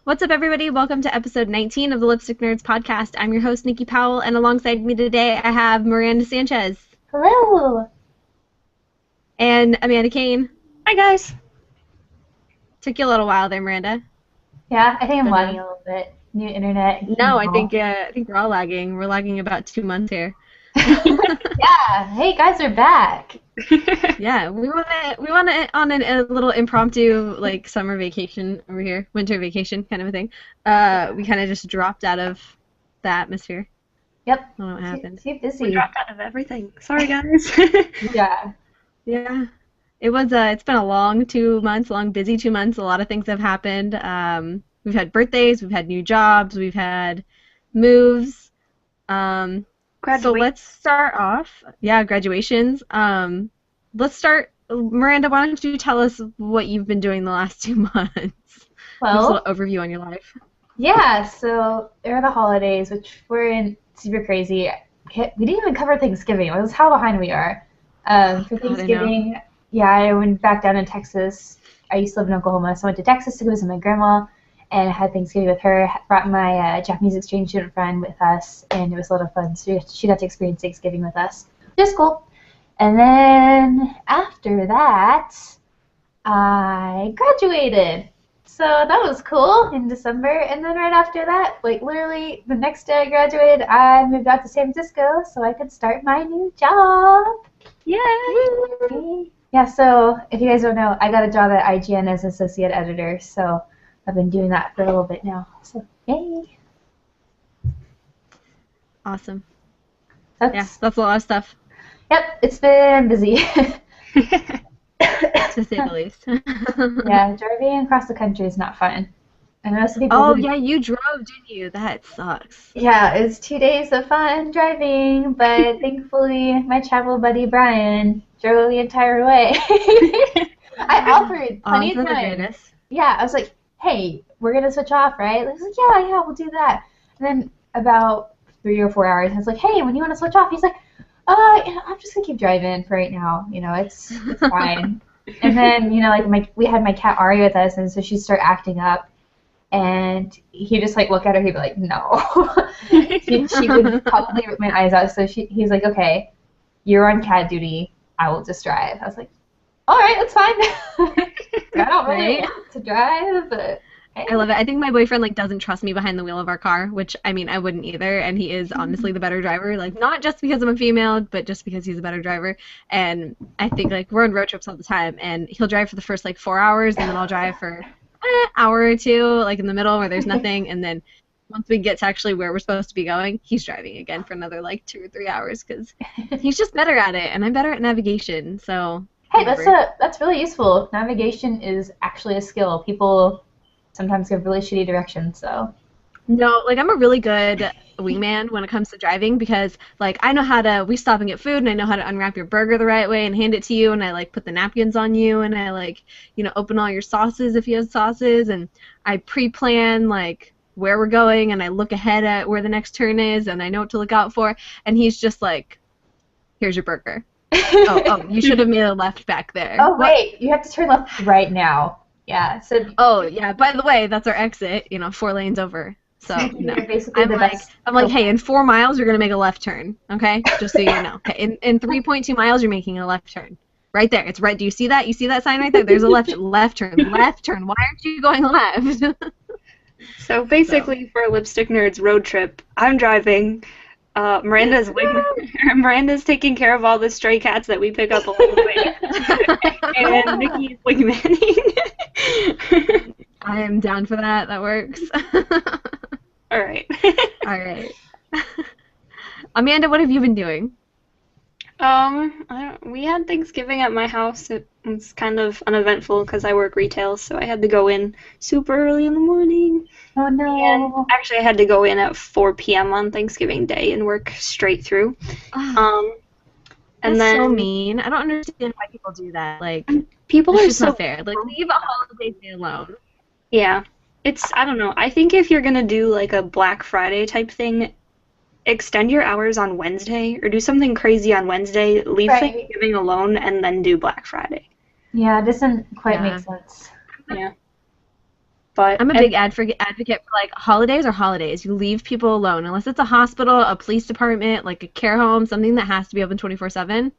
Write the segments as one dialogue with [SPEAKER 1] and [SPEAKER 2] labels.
[SPEAKER 1] What's up, everybody? Welcome to episode 19 of the Lipstick Nerds podcast. I'm your host, Nikki Powell, and alongside me today I have Miranda Sanchez.
[SPEAKER 2] Hello.
[SPEAKER 1] And Amanda Kane.
[SPEAKER 3] Hi, guys.
[SPEAKER 1] Took you a little while there, Miranda.
[SPEAKER 2] Yeah, I think I'm lagging a little bit. New internet.
[SPEAKER 1] No, I think we're all lagging. We're lagging about 2 months here.
[SPEAKER 2] Yeah. Hey, guys are back.
[SPEAKER 1] Yeah, we want to on a little impromptu summer vacation over here, winter vacation kind of a thing. We kind of just dropped out of the atmosphere.
[SPEAKER 2] Yep.
[SPEAKER 1] I don't know what happened.
[SPEAKER 2] Too busy.
[SPEAKER 3] We dropped out of everything. Sorry, guys.
[SPEAKER 2] Yeah.
[SPEAKER 1] Yeah. It's been a long busy 2 months. A lot of things have happened. We've had birthdays, we've had new jobs, we've had moves. So let's start off. Yeah, graduations. Let's start. Miranda, why don't you tell us what you've been doing the last 2 months?
[SPEAKER 2] Well,
[SPEAKER 1] just a little overview on your life.
[SPEAKER 2] Yeah, so there are the holidays, which were super crazy. We didn't even cover Thanksgiving. It was how behind we are. For Thanksgiving, I went back down to Texas. I used to live in Oklahoma, so I went to Texas to visit my grandma and had Thanksgiving with her. Brought my Japanese exchange student friend with us, and it was a lot of fun. So she got to experience Thanksgiving with us. Just cool. And then after that, I graduated. So that was cool in December. And then right after that, literally the next day I graduated, I moved out to San Francisco so I could start my new job.
[SPEAKER 1] Yay!
[SPEAKER 2] Yeah, so if you guys don't know, I got a job at IGN as associate editor, so I've been doing that for a little bit now. So, yay!
[SPEAKER 1] Awesome.
[SPEAKER 2] That's
[SPEAKER 1] a lot of stuff.
[SPEAKER 2] Yep, it's been busy.
[SPEAKER 1] To say the least.
[SPEAKER 2] Yeah, driving across the country is not fun. I know some people.
[SPEAKER 1] Oh, yeah, you drove, didn't you? That sucks.
[SPEAKER 2] Yeah, it's 2 days of fun driving, but thankfully my travel buddy Brian drove the entire way. I offered plenty of times. Yeah, I was like, hey, we're going to switch off, right? He was like, yeah, we'll do that. And then about 3 or 4 hours, I was like, hey, when you want to switch off? He's like, I'm just going to keep driving for right now. It's fine. And then, we had my cat Ari with us, and so she'd start acting up. And he just look at her. He'd be like, "No." she would probably rip my eyes out. So he's like, "Okay, you're on cat duty. I will just drive." I was like, "All right, that's fine." I don't really want to drive, but
[SPEAKER 1] I love it. I think my boyfriend doesn't trust me behind the wheel of our car, which I mean I wouldn't either. And he is honestly the better driver. Not just because I'm a female, but just because he's a better driver. And I think we're on road trips all the time, and he'll drive for the first 4 hours, and then I'll drive for hour or two, in the middle where there's nothing, and then once we get to actually where we're supposed to be going, he's driving again for another 2 or 3 hours because he's just better at it, and I'm better at navigation. So
[SPEAKER 2] hey, that's really useful. Navigation is actually a skill. People sometimes give really shitty directions, so.
[SPEAKER 1] No, I'm a really good wingman when it comes to driving because, I know how to, we stop and get food, and I know how to unwrap your burger the right way and hand it to you, and I, put the napkins on you, and I, open all your sauces if you have sauces, and I pre-plan, where we're going, and I look ahead at where the next turn is, and I know what to look out for, and he's just here's your burger. oh, you should have made a left back there.
[SPEAKER 2] Oh, wait, you have to turn left right now. Yeah, so.
[SPEAKER 1] Oh, yeah, by the way, that's our exit, 4 lanes over. So, no. I'm like, hey, in 4 miles, you're going to make a left turn, okay? Just so you know. Okay, in 3.2 miles, you're making a left turn. Right there. It's right. Do you see that? You see that sign right there? There's a left turn. Left turn. Why aren't you going left?
[SPEAKER 3] So, basically, for a Lipstick Nerds road trip, I'm driving. Miranda's taking care of all the stray cats that we pick up along the way. And Nikki's wingmanning.
[SPEAKER 1] I am down for that. That works.
[SPEAKER 3] All right.
[SPEAKER 1] All right. Amanda, what have you been doing?
[SPEAKER 3] We had Thanksgiving at my house. It was kind of uneventful because I work retail, so I had to go in super early in the morning.
[SPEAKER 2] Oh, no.
[SPEAKER 3] And actually, I had to go in at 4 p.m. on Thanksgiving Day and work straight through.
[SPEAKER 1] That's so mean. I don't understand why people do that.
[SPEAKER 3] People are so
[SPEAKER 1] not fair. Leave a holiday day alone.
[SPEAKER 3] Yeah. I don't know. I think if you're going to do a Black Friday type thing, extend your hours on Wednesday or do something crazy on Wednesday, leave Thanksgiving alone, and then do Black Friday.
[SPEAKER 2] Yeah, it doesn't quite make sense.
[SPEAKER 3] Yeah. But
[SPEAKER 1] I'm a big advocate for like holidays or holidays. You leave people alone unless it's a hospital, a police department, like a care home, something that has to be open 24/7.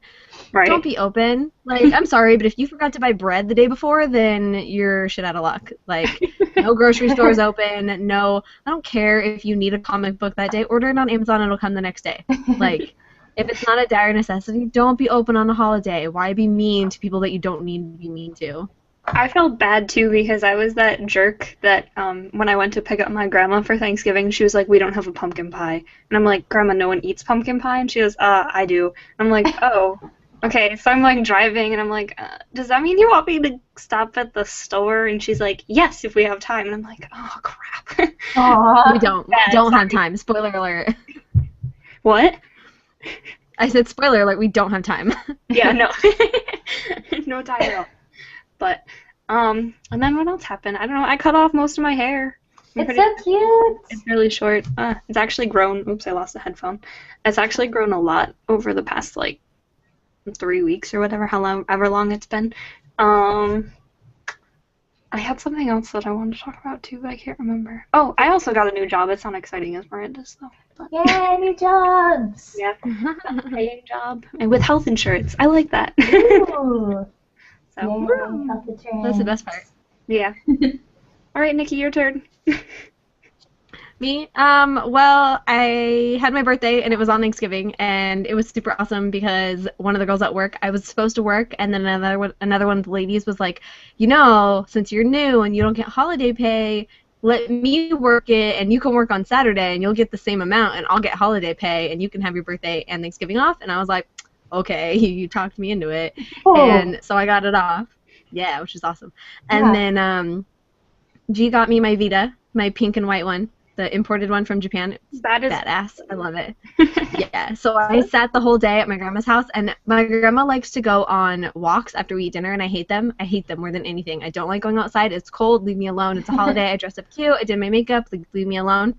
[SPEAKER 3] right.
[SPEAKER 1] Don't be open. Like, I'm sorry, but if you forgot to buy bread the day before, then you're shit out of luck. Like, no grocery stores open. No, I don't care if you need a comic book that day. Order it on Amazon. It'll come the next day. Like, if it's not a dire necessity, don't be open on a holiday. Why be mean to people that you don't need to be mean to?
[SPEAKER 3] I felt bad too because I was that jerk that when I went to pick up my grandma for Thanksgiving, she was like, "We don't have a pumpkin pie," and I'm like, "Grandma, no one eats pumpkin pie," and she goes, I do." I'm like, "Oh, okay." So I'm like driving, and I'm like, "Does that mean you want me to stop at the store?" And she's like, "Yes, if we have time." And I'm like, "Oh crap."
[SPEAKER 2] Aww.
[SPEAKER 1] We don't. We don't have time. Spoiler alert.
[SPEAKER 3] What?
[SPEAKER 1] I said spoiler alert. We don't have time.
[SPEAKER 3] Yeah, no, no time at all. But and then what else happened? I don't know. I cut off most of my hair.
[SPEAKER 2] It's so cute.
[SPEAKER 3] It's really short. It's actually grown. Oops, I lost a headphone. It's actually grown a lot over the past like 3 weeks or whatever, however long it's been. I had something else that I wanted to talk about too, but I can't remember. Oh, I also got a new job. It's not exciting as Miranda's though. But,
[SPEAKER 2] Yay, new jobs.
[SPEAKER 3] yeah, a paying job and with health insurance. I like that.
[SPEAKER 2] Ooh.
[SPEAKER 3] So,
[SPEAKER 2] Yay, health insurance.
[SPEAKER 1] That's the best part.
[SPEAKER 3] yeah. All right, Nikki, your turn.
[SPEAKER 1] Me? Well, I had my birthday and it was on Thanksgiving and it was super awesome because one of the girls at work, I was supposed to work, and then another one of the ladies was like, since you're new and you don't get holiday pay, let me work it and you can work on Saturday and you'll get the same amount and I'll get holiday pay and you can have your birthday and Thanksgiving off. And I was like, okay, you talked me into it.
[SPEAKER 2] Oh.
[SPEAKER 1] And so I got it off. Yeah, which is awesome. And then G got me my Vita, my pink and white one, the imported one from Japan. It's
[SPEAKER 3] That is
[SPEAKER 1] badass. I love it. Yeah, so I sat the whole day at my grandma's house, and my grandma likes to go on walks after we eat dinner, and I hate them. I hate them more than anything. I don't like going outside. It's cold. Leave me alone. It's a holiday. I dressed up cute. I did my makeup. Leave me alone.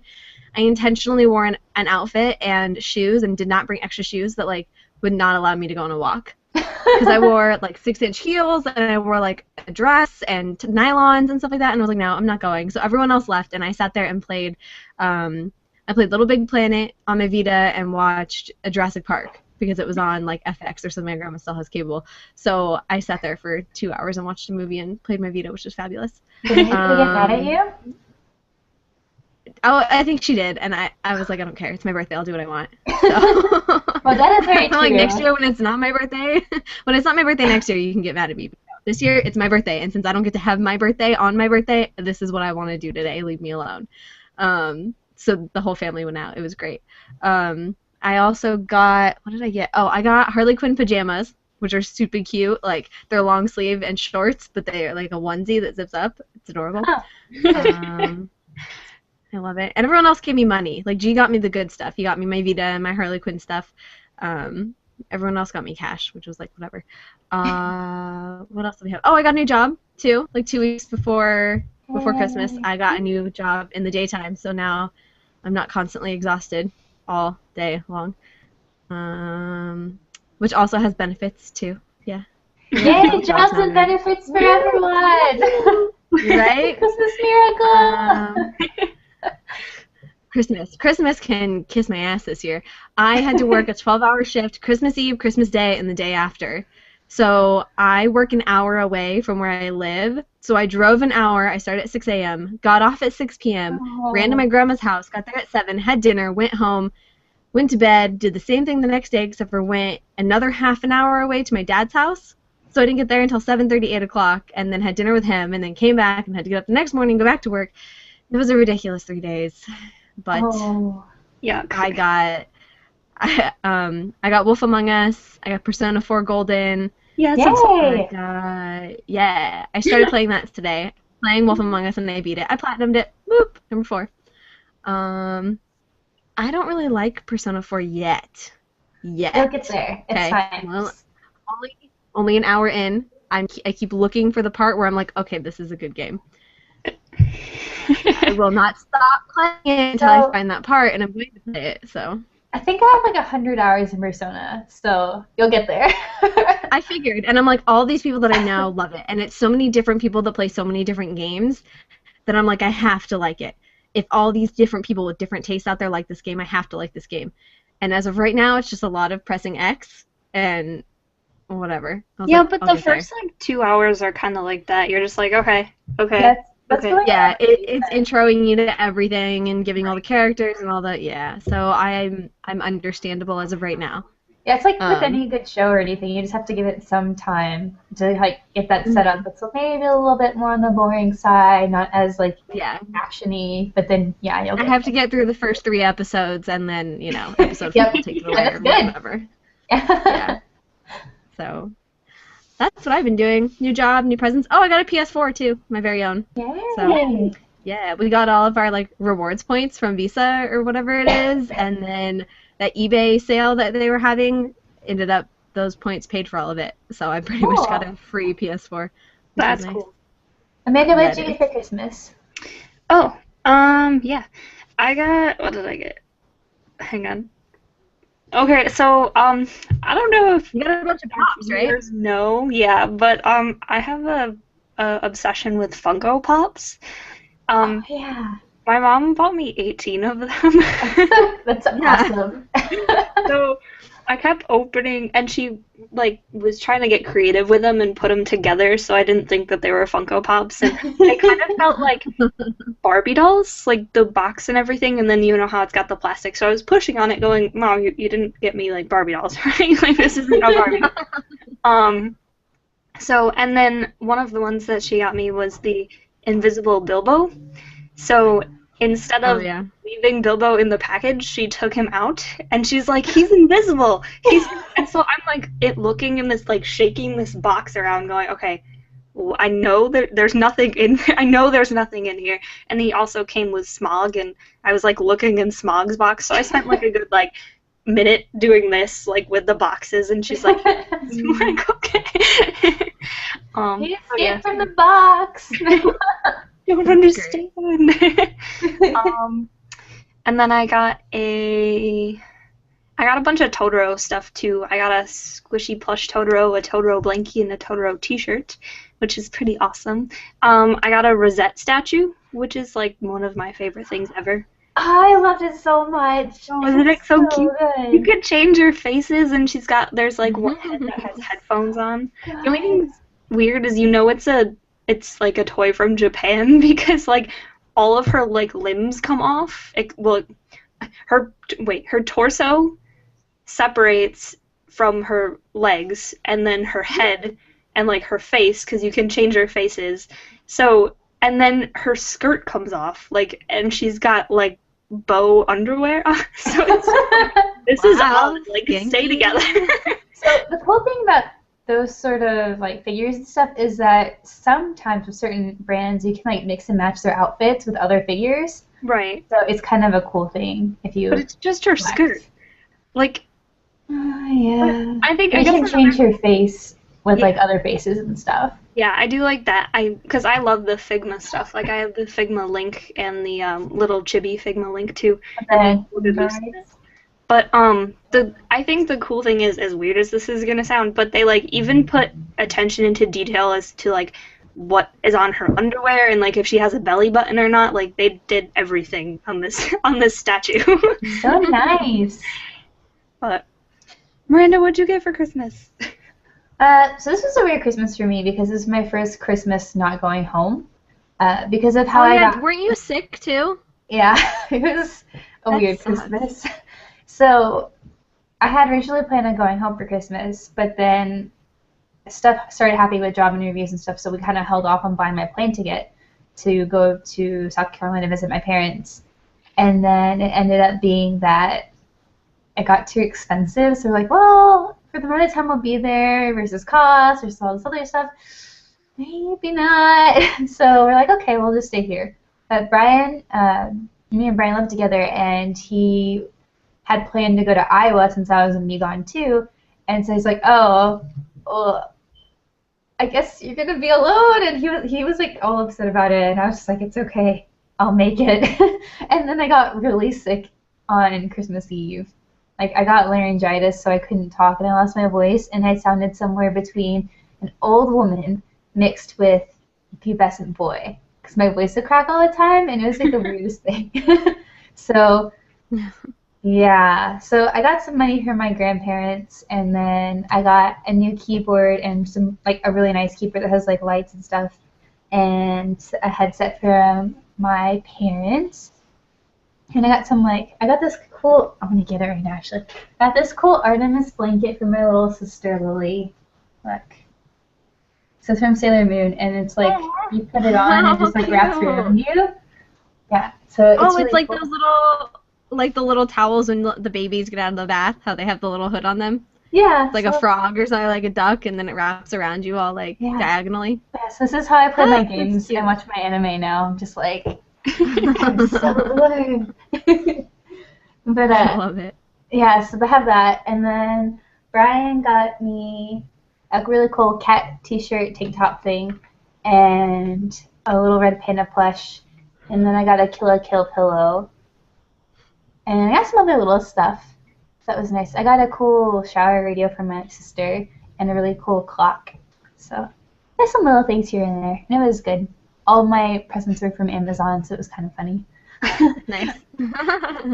[SPEAKER 1] I intentionally wore an outfit and shoes and did not bring extra shoes that would not allow me to go on a walk. Because I wore 6-inch heels and I wore a dress and nylons and stuff like that, and I was like, no, I'm not going. So everyone else left, and I sat there and played. I played Little Big Planet on my Vita and watched a Jurassic Park because it was on FX or something. My grandma still has cable, so I sat there for 2 hours and watched a movie and played my Vita, which was fabulous.
[SPEAKER 2] Did anybody get mad at you?
[SPEAKER 1] Oh, I think she did, and I was like, I don't care. It's my birthday. I'll do what I want. So.
[SPEAKER 2] Well, that is very true.
[SPEAKER 1] Next year when it's not my birthday, next year you can get mad at me. This year it's my birthday, and since I don't get to have my birthday on my birthday, this is what I want to do today. Leave me alone. So the whole family went out. It was great. I also got, what did I get? Oh, I got Harley Quinn pajamas, which are super cute. They're long sleeve and shorts, but they are a onesie that zips up. It's adorable.
[SPEAKER 2] Oh.
[SPEAKER 1] I love it. And everyone else gave me money. G got me the good stuff. He got me my Vita and my Harley Quinn stuff. Everyone else got me cash, which was whatever. What else did we have? Oh, I got a new job too. 2 weeks before Christmas, I got a new job in the daytime. So now I'm not constantly exhausted all day long. Which also has benefits too. Yeah.
[SPEAKER 2] Yay, jobs and benefits for everyone.
[SPEAKER 1] Right?
[SPEAKER 2] Christmas miracle.
[SPEAKER 1] Christmas can kiss my ass this year. I had to work a 12-hour shift Christmas Eve, Christmas Day, and the day after. So I work an hour away from where I live. So I drove an hour. I started at 6 a.m., got off at 6 p.m., ran to my grandma's house, got there at 7, had dinner, went home, went to bed, did the same thing the next day except for went another half an hour away to my dad's house. So I didn't get there until 7:30, 8 o'clock, and then had dinner with him, and then came back and had to get up the next morning, go back to work. It was a ridiculous 3 days. But
[SPEAKER 3] yeah,
[SPEAKER 1] I got Wolf Among Us. I got Persona 4 Golden.
[SPEAKER 3] Yeah,
[SPEAKER 1] I started playing that today. Playing Wolf Among Us, and I beat it. I platinumed it. Boop, number 4. I don't really like Persona 4 yet.
[SPEAKER 2] You'll get there. It's fine.
[SPEAKER 1] Well, only an hour in. I keep looking for the part where I'm like, okay, this is a good game. I will not stop playing it until I find that part, and I'm going to play it. So
[SPEAKER 2] I think I have 100 hours in Persona, so you'll get there.
[SPEAKER 1] I figured, and I'm like, all these people that I know love it, and it's so many different people that play so many different games that I'm like, I have to like it. If all these different people with different tastes out there like this game, I have to like this game. And as of right now, it's just a lot of pressing X and whatever. I was
[SPEAKER 3] Yeah,
[SPEAKER 1] like,
[SPEAKER 3] but
[SPEAKER 1] I'll
[SPEAKER 3] the
[SPEAKER 1] get there.
[SPEAKER 3] first like 2 hours are kind of like that. You're just like, okay,
[SPEAKER 2] That's
[SPEAKER 3] okay.
[SPEAKER 2] going
[SPEAKER 1] Yeah,
[SPEAKER 2] on.
[SPEAKER 1] it's introing you to everything and giving all the characters and all that. Yeah, so I'm understandable as of right now.
[SPEAKER 2] Yeah, it's like with
[SPEAKER 1] Um,
[SPEAKER 2] any good show or anything, you just have to give it some time to like get that set up.
[SPEAKER 1] mhm,
[SPEAKER 2] It's maybe a little bit more on the boring side, not as like
[SPEAKER 1] yeah,
[SPEAKER 2] actiony, but then yeah, you'll
[SPEAKER 1] I
[SPEAKER 2] get
[SPEAKER 1] have to get through the first 3 episodes, and then episode four
[SPEAKER 2] Yep,
[SPEAKER 1] will take it
[SPEAKER 2] and
[SPEAKER 1] away
[SPEAKER 2] that's
[SPEAKER 1] or
[SPEAKER 2] good.
[SPEAKER 1] whatever. Yeah, so that's what I've been doing. New job, new presents. Oh, I got a PS4 too, my very own. So
[SPEAKER 2] Yay!
[SPEAKER 1] yeah, we got all of our like rewards points from Visa or whatever it is, and then that eBay sale that they were having ended up those points paid for all of it. So I pretty much got
[SPEAKER 2] Cool.
[SPEAKER 1] a free PS4, which was
[SPEAKER 3] That's
[SPEAKER 1] nice.
[SPEAKER 3] cool.
[SPEAKER 2] Amanda, what
[SPEAKER 1] Yeah,
[SPEAKER 2] did you
[SPEAKER 1] it
[SPEAKER 2] get
[SPEAKER 1] is.
[SPEAKER 2] for Christmas?
[SPEAKER 3] Oh, yeah. I got, what did I get? Hang on. Okay, so, I don't know if
[SPEAKER 1] You got a bunch of pops, right?
[SPEAKER 3] viewers know, yeah, but, I have a obsession with Funko Pops.
[SPEAKER 2] Oh
[SPEAKER 3] Um,
[SPEAKER 2] yeah,
[SPEAKER 3] my mom bought me 18 of them.
[SPEAKER 2] that's
[SPEAKER 1] Yeah.
[SPEAKER 2] awesome.
[SPEAKER 3] So I kept opening, and she like was trying to get creative with them and put them together, so I didn't think that they were Funko Pops, and they kind of felt like Barbie dolls, like the box and everything, and then you know how it's got the plastic. So I was pushing on it, going, "Mom, you didn't get me like Barbie dolls, right? Like this isn't a Barbie." Um. So and then one of the ones that she got me was the Invisible Bilbo. So instead
[SPEAKER 1] Oh
[SPEAKER 3] of
[SPEAKER 1] yeah.
[SPEAKER 3] leaving Bilbo in the package, she took him out, and she's like, "He's invisible. He's." And so I'm like, it looking in this like shaking this box around, going, "Okay, well, I know there's nothing in. I know there's nothing in here." And he also came with Smog, and I was like looking in Smog's box, so I spent like a good like minute doing this like with the boxes, and she's like, I'm like, okay.
[SPEAKER 2] He
[SPEAKER 3] Oh yeah,
[SPEAKER 2] escaped from the box.
[SPEAKER 3] don't understand. um, and then I got a bunch of Totoro stuff too. I got a squishy plush Totoro, a Totoro blankie, and a Totoro t-shirt, which is pretty awesome. I got a Rosette statue, which is like one of my favorite things ever.
[SPEAKER 2] I loved it so much.
[SPEAKER 3] Oh, isn't it
[SPEAKER 2] It's
[SPEAKER 3] so
[SPEAKER 2] so
[SPEAKER 3] cute? You
[SPEAKER 2] good.
[SPEAKER 3] could change your faces, and there's like one head that has headphones on. The only thing that's weird is it's like a toy from Japan because like all of her like limbs come off. Her torso separates from her legs, and then her head and like her face, because you can change her faces. So and then her skirt comes off, like, and she's got like bow underwear on. So this is
[SPEAKER 1] Wow,
[SPEAKER 3] odd. Like, stay
[SPEAKER 1] skanky.
[SPEAKER 3] together.
[SPEAKER 2] So the cool thing about those sort of like figures and stuff is that sometimes with certain brands you can like mix and match their outfits with other figures.
[SPEAKER 3] Right.
[SPEAKER 2] So it's kind of a cool thing if you.
[SPEAKER 3] But it's just her skirt. Like,
[SPEAKER 2] Yeah.
[SPEAKER 3] I think
[SPEAKER 2] You
[SPEAKER 3] I guess
[SPEAKER 2] can change her face with
[SPEAKER 3] Yeah.
[SPEAKER 2] like other faces and stuff.
[SPEAKER 3] Yeah, I do like that. Because I love the Figma stuff. Like I have the Figma link and the little chibi Figma link too.
[SPEAKER 2] Okay.
[SPEAKER 3] But I think the cool thing is, as weird as this is gonna sound, but they like even put attention into detail as to like what is on her underwear and like if she has a belly button or not. Like they did everything on this statue.
[SPEAKER 2] So nice.
[SPEAKER 3] But Miranda, what'd you get for Christmas?
[SPEAKER 2] So this was a weird Christmas for me because this is my first Christmas not going home. Because of how
[SPEAKER 1] Oh
[SPEAKER 2] I
[SPEAKER 1] yeah,
[SPEAKER 2] got.
[SPEAKER 1] weren't you sick too?
[SPEAKER 2] Yeah, it was a
[SPEAKER 1] That
[SPEAKER 2] weird
[SPEAKER 1] sucks.
[SPEAKER 2] Christmas. So I had originally planned on going home for Christmas, but then stuff started happening with job interviews and stuff, so we kind of held off on buying my plane ticket to go to South Carolina to visit my parents. And then it ended up being that it got too expensive, so we're like, well, for the amount of time we'll be there versus cost versus all this other stuff, maybe not. So we're like, okay, we'll just stay here. But me and Brian lived together, and he had planned to go to Iowa since I was going to be gone too. And so he's like, oh, well, I guess you're going to be alone. And he was like all upset about it. And I was just like, it's okay. I'll make it. And then I got really sick on Christmas Eve. Like, I got laryngitis, so I couldn't talk, and I lost my voice, and I sounded somewhere between an old woman mixed with a pubescent boy. because my voice would crack all the time, and it was like the weirdest thing. So, yeah. So I got some money from my grandparents, and then I got a new keyboard and some like a really nice keyboard that has like lights and stuff, and a headset from my parents. And I got some I got this cool, I'm gonna get it right now actually. I got this cool Artemis blanket for my little sister Lily. Look. So it's from Sailor Moon, and it's like, you put it on and it just like wraps around you. Yeah, so it's really
[SPEAKER 1] it's like
[SPEAKER 2] cool.
[SPEAKER 1] those little, like the little towels when the babies get out of the bath, how they have the little hood on them.
[SPEAKER 2] Yeah.
[SPEAKER 1] It's like a frog or something, like a duck, and then it wraps around you all like diagonally.
[SPEAKER 2] Yeah, so this is how I play my games and watch my anime now. I'm just like, I'm so bored. But
[SPEAKER 1] I love it.
[SPEAKER 2] Yeah, so they have that, and then Brian got me a really cool cat t-shirt tank top thing, and a little red panda plush, and then I got a Kill la Kill pillow, and I got some other little stuff. So that was nice. I got a cool shower radio from my sister, and a really cool clock. So there's some little things here and there, and it was good. All my presents were from Amazon, so it was kind of funny.
[SPEAKER 1] Nice.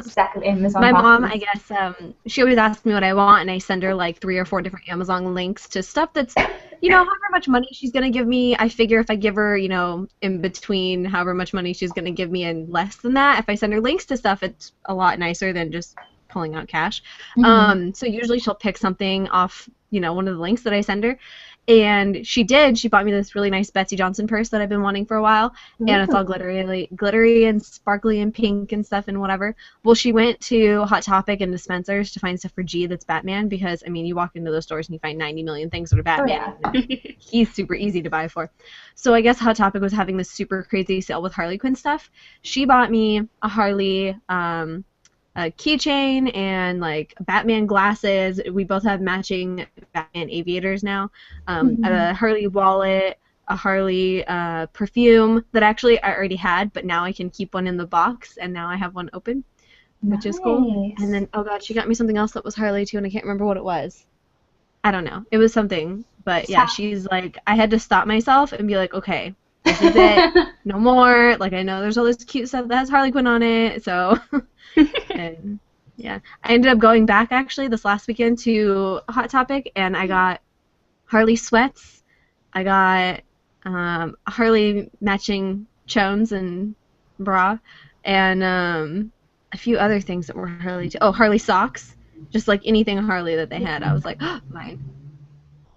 [SPEAKER 2] Stack of Amazon
[SPEAKER 1] My mom,
[SPEAKER 2] boxes.
[SPEAKER 1] I guess, she always asks me what I want, and I send her like 3 or 4 different Amazon links to stuff that's, however much money she's gonna give me. I figure if I give her, in between however much money she's gonna give me and less than that, if I send her links to stuff, it's a lot nicer than just pulling out cash.
[SPEAKER 2] Mm-hmm.
[SPEAKER 1] So usually she'll pick something off, one of the links that I send her. And she did. She bought me this really nice Betsy Johnson purse that I've been wanting for a while, and it's all glittery and sparkly and pink and stuff and whatever. Well, she went to Hot Topic and Dispensers to find stuff for G that's Batman, because you walk into those stores and you find 90 million things that are Batman.
[SPEAKER 2] Oh, yeah.
[SPEAKER 1] And he's super easy to buy for. So I guess Hot Topic was having this super crazy sale with Harley Quinn stuff. She bought me a Harley a keychain and like Batman glasses. We both have matching Batman aviators now. A Harley wallet, a Harley perfume that actually I already had, but now I can keep one in the box, and now I have one open, which is cool. And then, oh god, she got me something else that was Harley too, and I can't remember what it was. I don't know. It was something, but yeah, she's like, I had to stop myself and be like, okay, this is it. No more. Like, I know there's all this cute stuff that has Harley Quinn on it, so... And yeah, I ended up going back actually this last weekend to Hot Topic, and I got Harley sweats. I got Harley matching chones and bra, and a few other things that were Harley too. Oh, Harley socks. Just like anything Harley that they had, I was like, oh, mine.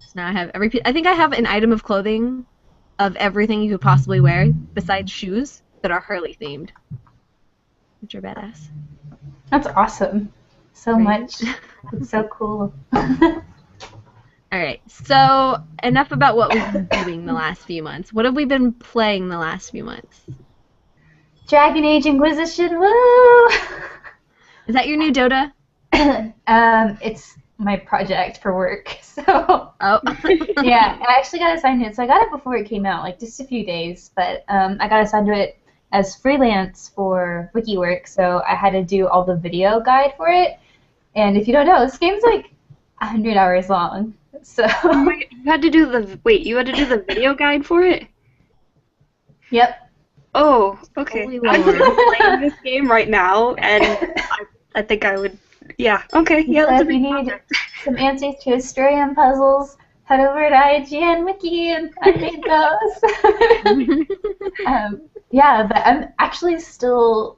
[SPEAKER 1] So now I have I think I have an item of clothing of everything you could possibly wear besides shoes that are Harley themed, which are badass.
[SPEAKER 2] That's awesome. So much. It's so cool.
[SPEAKER 1] Alright, so enough about what we've been doing the last few months. What have we been playing the last few months?
[SPEAKER 2] Dragon Age Inquisition, woo!
[SPEAKER 1] Is that your new Dota?
[SPEAKER 2] It's my project for work, so...
[SPEAKER 1] Oh.
[SPEAKER 2] Yeah, I actually got assigned to it, so I got it before it came out, like just a few days, but I got assigned to it as freelance for WikiWork, so I had to do all the video guide for it. And if you don't know, this game's like 100 hours long. So
[SPEAKER 3] you had to do the video guide for it?
[SPEAKER 2] Yep.
[SPEAKER 3] Oh, okay. I'm playing this game right now, and I think I would. Yeah. Okay. Yeah.
[SPEAKER 2] So if you need some answers to Asterion puzzles, head over to IGN Wiki, and I made those. Yeah, but I'm actually still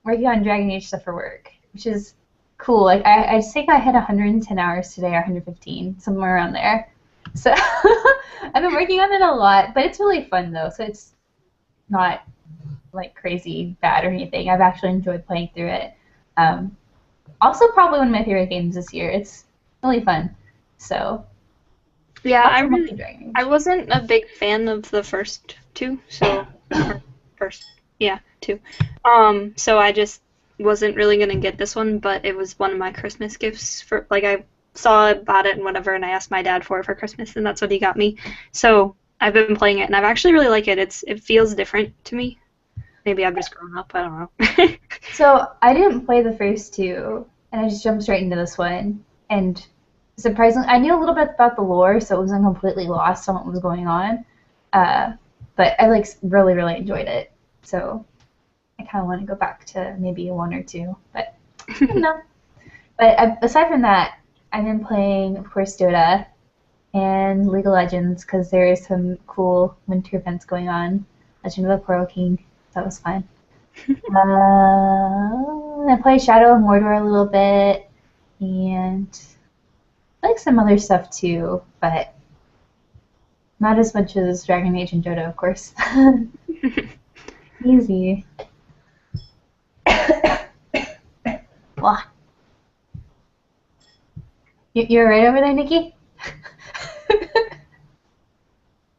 [SPEAKER 2] working on Dragon Age stuff for work, which is cool. Like I think I hit 110 hours today, or 115, somewhere around there. So I've been working on it a lot, but it's really fun though. So it's not like crazy bad or anything. I've actually enjoyed playing through it. Also, probably one of my favorite games this year. It's really fun. So
[SPEAKER 3] yeah, I wasn't a big fan of the first two, so. Two. So I just wasn't really gonna get this one, but it was one of my Christmas gifts for I saw about it and whatever, and I asked my dad for it for Christmas, and that's what he got me. So I've been playing it, and I've actually really liked it. It feels different to me. Maybe I've just grown up. I don't know.
[SPEAKER 2] So I didn't play the first two, and I just jumped straight into this one. And surprisingly, I knew a little bit about the lore, so it wasn't completely lost on what was going on. But I like really, really enjoyed it. So I kind of want to go back to maybe one or two, but I don't know. But aside from that, I've been playing, of course, Dota and League of Legends because there is some cool winter events going on. Legend of the Coral King, that was fun. I played Shadow of Mordor a little bit, and I like some other stuff too, but not as much as Dragon Age and Dota, of course. Easy. Well, you're right over there, Nikki?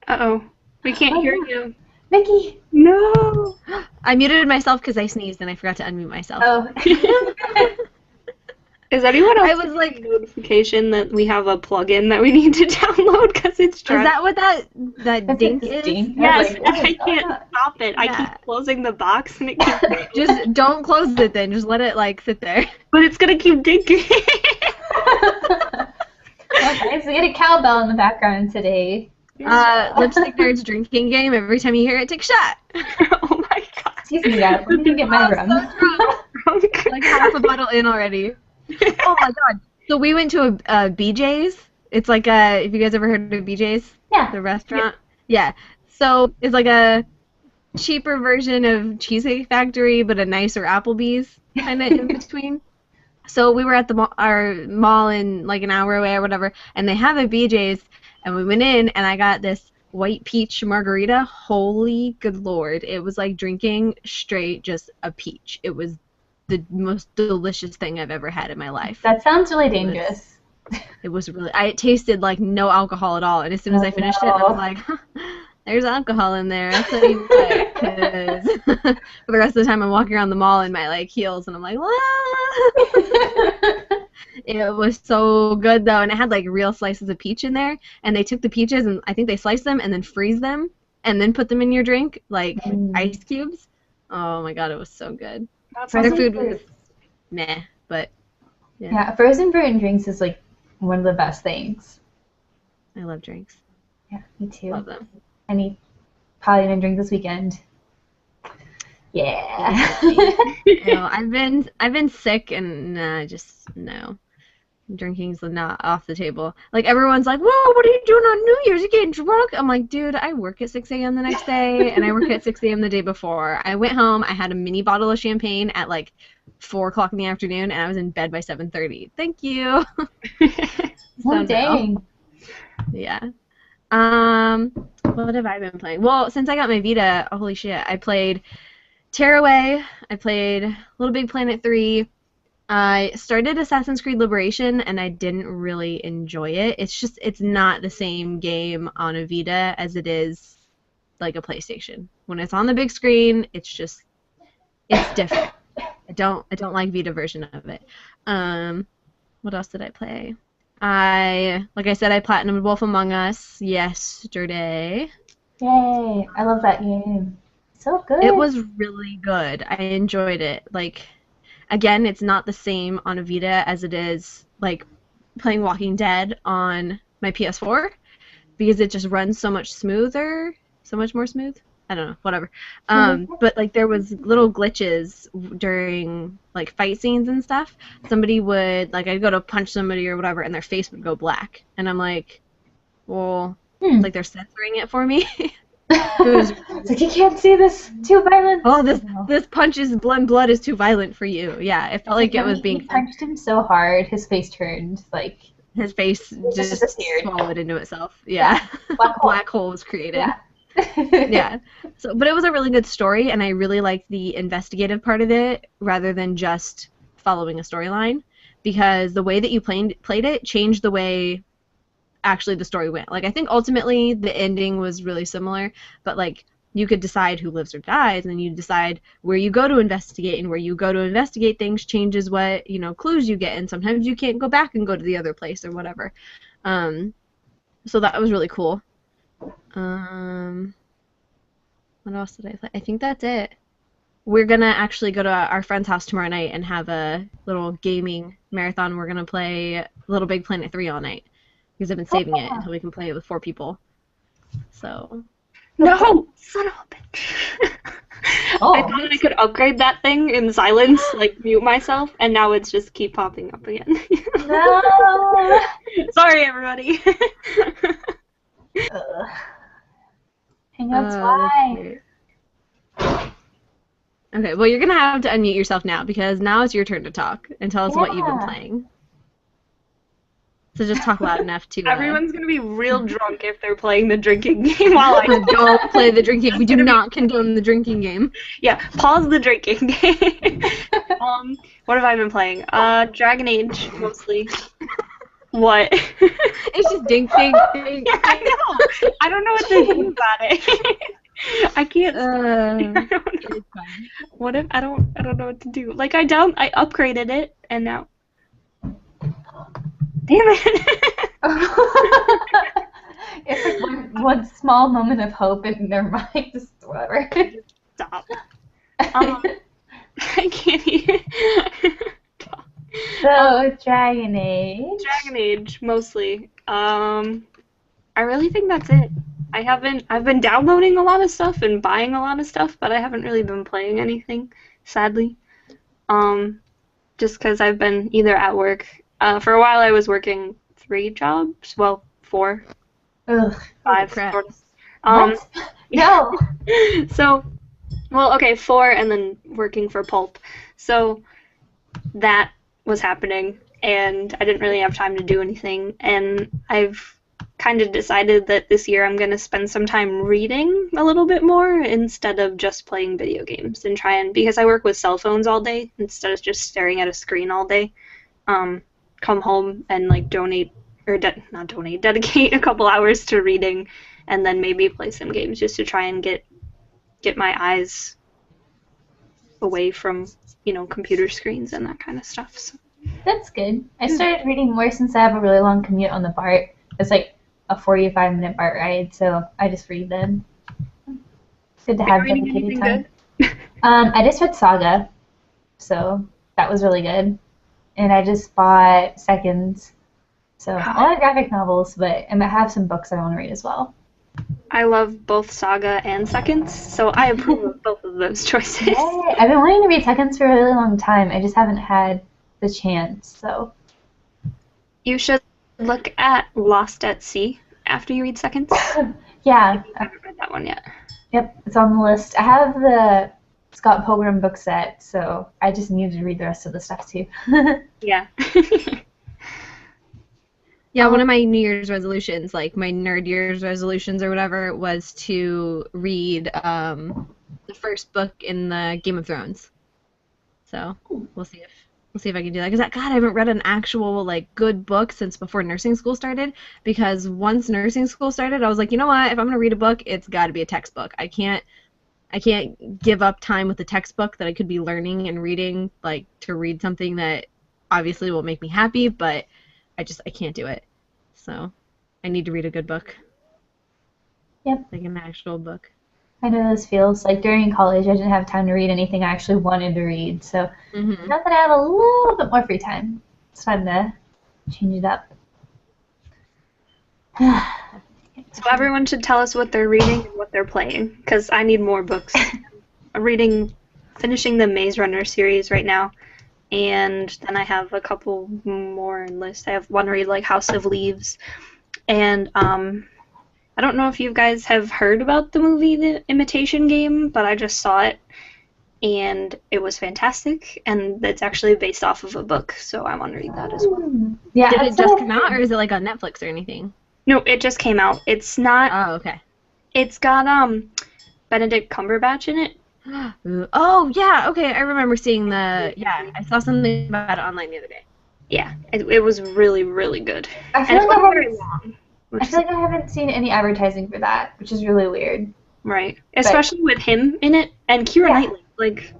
[SPEAKER 3] Uh-oh. We can't hear you.
[SPEAKER 2] Nikki!
[SPEAKER 3] No!
[SPEAKER 1] I muted myself because I sneezed and I forgot to unmute myself.
[SPEAKER 2] Oh.
[SPEAKER 3] Is anyone else
[SPEAKER 1] I was like,
[SPEAKER 3] notification that we have a plugin that we need to download because it's
[SPEAKER 1] is
[SPEAKER 3] trying?
[SPEAKER 1] that what that dink is?
[SPEAKER 2] Dink.
[SPEAKER 3] Yes,
[SPEAKER 2] Like,
[SPEAKER 3] I can't stop it. I
[SPEAKER 1] Yeah.
[SPEAKER 3] keep closing the box and it keeps
[SPEAKER 1] Just don't close it then. Just let it like sit there.
[SPEAKER 3] but it's gonna keep dinking.
[SPEAKER 2] Okay, so we get a cowbell in the background today.
[SPEAKER 1] Lipstick Nerd's drinking game. Every time you hear it, take a shot.
[SPEAKER 3] Oh my god.
[SPEAKER 2] Excuse me, guys. Let me get my rum.
[SPEAKER 1] Like half a bottle in already. Oh my god. So we went to a BJ's. It's like if you guys ever heard of BJ's?
[SPEAKER 2] Yeah.
[SPEAKER 1] The restaurant? Yeah. So it's like a cheaper version of Cheesecake Factory, but a nicer Applebee's kind of in between. So we were at our mall in like an hour away or whatever, and they have a BJ's, and we went in, and I got this white peach margarita. Holy good lord. It was like drinking straight just a peach. It was the most delicious thing I've ever had in my life.
[SPEAKER 2] That sounds really dangerous.
[SPEAKER 1] It was really, it tasted like no alcohol at all. And as soon as I finished it, I was like, there's alcohol in there. I'll tell you what, 'cause for the rest of the time I'm walking around the mall in my like heels and I'm like, It was so good though, and it had like real slices of peach in there, and they took the peaches and I think they sliced them and then freeze them and then put them in your drink like ice cubes. Oh my god, it was so good. Their food was meh, but
[SPEAKER 2] yeah, frozen fruit and drinks is like one of the best things.
[SPEAKER 1] I love drinks.
[SPEAKER 2] Yeah, me too.
[SPEAKER 1] Love them.
[SPEAKER 2] Probably gonna drink this weekend. Yeah.
[SPEAKER 1] No, I've been sick and just no. Drinking's not off the table. Like everyone's like, "Whoa, what are you doing on New Year's? You getting drunk?" I'm like, "Dude, I work at 6 a.m. the next day, and I work at 6 a.m. the day before." I went home. I had a mini bottle of champagne at like 4 o'clock in the afternoon, and I was in bed by 7:30. Thank you.
[SPEAKER 2] Oh, dang.
[SPEAKER 1] Yeah. What have I been playing? Well, since I got my Vita, holy shit, I played Tearaway. I played Little Big Planet 3. I started Assassin's Creed Liberation, and I didn't really enjoy it. It's not the same game on a Vita as it is like a PlayStation. When it's on the big screen, it's different. I don't like Vita version of it. What else did I play? Like I said, I platinumed Wolf Among Us yesterday.
[SPEAKER 2] Yay! I love that game. So good.
[SPEAKER 1] It was really good. I enjoyed it. Like, again, it's not the same on a Vita as it is like playing Walking Dead on my PS4 because it just runs so much smoother, so much more smooth. I don't know, whatever. But like there was little glitches during like fight scenes and stuff. Somebody would like I'd go to punch somebody or whatever, and their face would go black, and I'm like, well, like they're censoring it for me.
[SPEAKER 2] It's like you can't see this. Too violent.
[SPEAKER 1] Oh, this punch is blood is too violent for you. Yeah, it felt like it was being.
[SPEAKER 2] He punched him so hard, his face turned like.
[SPEAKER 1] His face just
[SPEAKER 2] disappeared.
[SPEAKER 1] swallowed into itself. Yeah, black hole was created.
[SPEAKER 2] Yeah.
[SPEAKER 1] Yeah. So, but it was a really good story, and I really liked the investigative part of it rather than just following a storyline, because the way that you played it changed the way actually the story went. Like I think ultimately the ending was really similar, but like you could decide who lives or dies, and you decide where you go to investigate, and where you go to investigate things changes what clues you get, and sometimes you can't go back and go to the other place or whatever. So that was really cool. What else did I play? I think that's it. We're gonna actually go to our friend's house tomorrow night and have a little gaming marathon. We're gonna play Little Big Planet 3 all night because I've been saving it until we can play it with 4 people. So
[SPEAKER 3] No! Son of a bitch.
[SPEAKER 2] Oh.
[SPEAKER 3] I thought I could upgrade that thing in silence, like mute myself, and now it's just keep popping up again.
[SPEAKER 2] No!
[SPEAKER 3] Sorry, everybody.
[SPEAKER 2] Ugh. Hangouts, why?
[SPEAKER 1] Okay, well, you're gonna have to unmute yourself now because now it's your turn to talk and tell us what you've been playing. So just talk loud enough to.
[SPEAKER 3] Everyone's gonna be real drunk if they're playing the drinking game while I
[SPEAKER 1] don't play the drinking. We do not condone the drinking game.
[SPEAKER 3] Yeah, pause the drinking game. What have I been playing? Dragon Age mostly. What?
[SPEAKER 1] It's just dink, dink, dink.
[SPEAKER 3] I know. I don't know what to do about it. I can't. I don't know. What if I don't know what to do? Like I upgraded it and now. Damn it!
[SPEAKER 2] It's like one small moment of hope and never mind. Just whatever.
[SPEAKER 3] Stop. I can't even.
[SPEAKER 2] So Dragon Age.
[SPEAKER 3] Dragon Age mostly. I really think that's it. I've been downloading a lot of stuff and buying a lot of stuff, but I haven't really been playing anything, sadly. Just because I've been either at work. For a while I was working 3 jobs. Well, 4.
[SPEAKER 2] Ugh.
[SPEAKER 3] 5.
[SPEAKER 1] Crap.
[SPEAKER 2] What? No.
[SPEAKER 3] So, well, okay, 4 and then working for Pulp. So that was happening, and I didn't really have time to do anything, and I've kind of decided that this year I'm going to spend some time reading a little bit more instead of just playing video games and because I work with cell phones all day instead of just staring at a screen all day, come home and like dedicate a couple hours to reading and then maybe play some games just to try and get my eyes away from, computer screens and that kind of stuff. So.
[SPEAKER 2] That's good. I started reading more since I have a really long commute on the BART. It's like a 45-minute BART ride, so I just read them. It's good to have dedicated time. I just read Saga, so that was really good. And I just bought Seconds. So I like graphic novels, but I might have some books I want to read as well.
[SPEAKER 3] I love both Saga and Seconds, so I approve of both of those choices.
[SPEAKER 2] Yay. I've been wanting to read Seconds for a really long time. I just haven't had the chance, so.
[SPEAKER 3] You should look at Lost at Sea after you read Seconds.
[SPEAKER 2] Yeah.
[SPEAKER 3] I haven't read that one yet.
[SPEAKER 2] Yep, it's on the list. I have the Scott Pilgrim book set, so I just need to read the rest of the stuff too.
[SPEAKER 3] Yeah.
[SPEAKER 1] Yeah, one of my New Year's resolutions, like my nerd year's resolutions or whatever, was to read the first book in the Game of Thrones. So we'll see if I can do that. Because God, I haven't read an actual like good book since before nursing school started. Because once nursing school started, I was like, you know what? If I'm gonna read a book, it's got to be a textbook. I can't give up time with a textbook that I could be learning and reading, like to read something that obviously will make me happy, but I can't do it. So I need to read a good book.
[SPEAKER 2] Yep.
[SPEAKER 1] Like an actual book.
[SPEAKER 2] I know those feels. Like during college, I didn't have time to read anything I actually wanted to read. So now that I have a little bit more free time, it's time to change it up.
[SPEAKER 3] So everyone should tell us what they're reading and what they're playing, because I need more books. I'm finishing the Maze Runner series right now. And then I have a couple more in list. I have one read like House of Leaves. And I don't know if you guys have heard about the movie The Imitation Game, but I just saw it. And it was fantastic. And it's actually based off of a book, so I want to read that as well.
[SPEAKER 2] Yeah,
[SPEAKER 1] did it just come out, or is it like on Netflix or anything?
[SPEAKER 3] No, it just came out. It's not...
[SPEAKER 1] Oh, okay.
[SPEAKER 3] It's got Benedict Cumberbatch in it.
[SPEAKER 1] Oh, yeah, okay, I remember seeing I saw something about it online the other day.
[SPEAKER 3] Yeah, it was really, really good.
[SPEAKER 2] I feel like I haven't seen any advertising for that, which is really weird.
[SPEAKER 3] Right, especially with him in it, and Keira Knightley, like,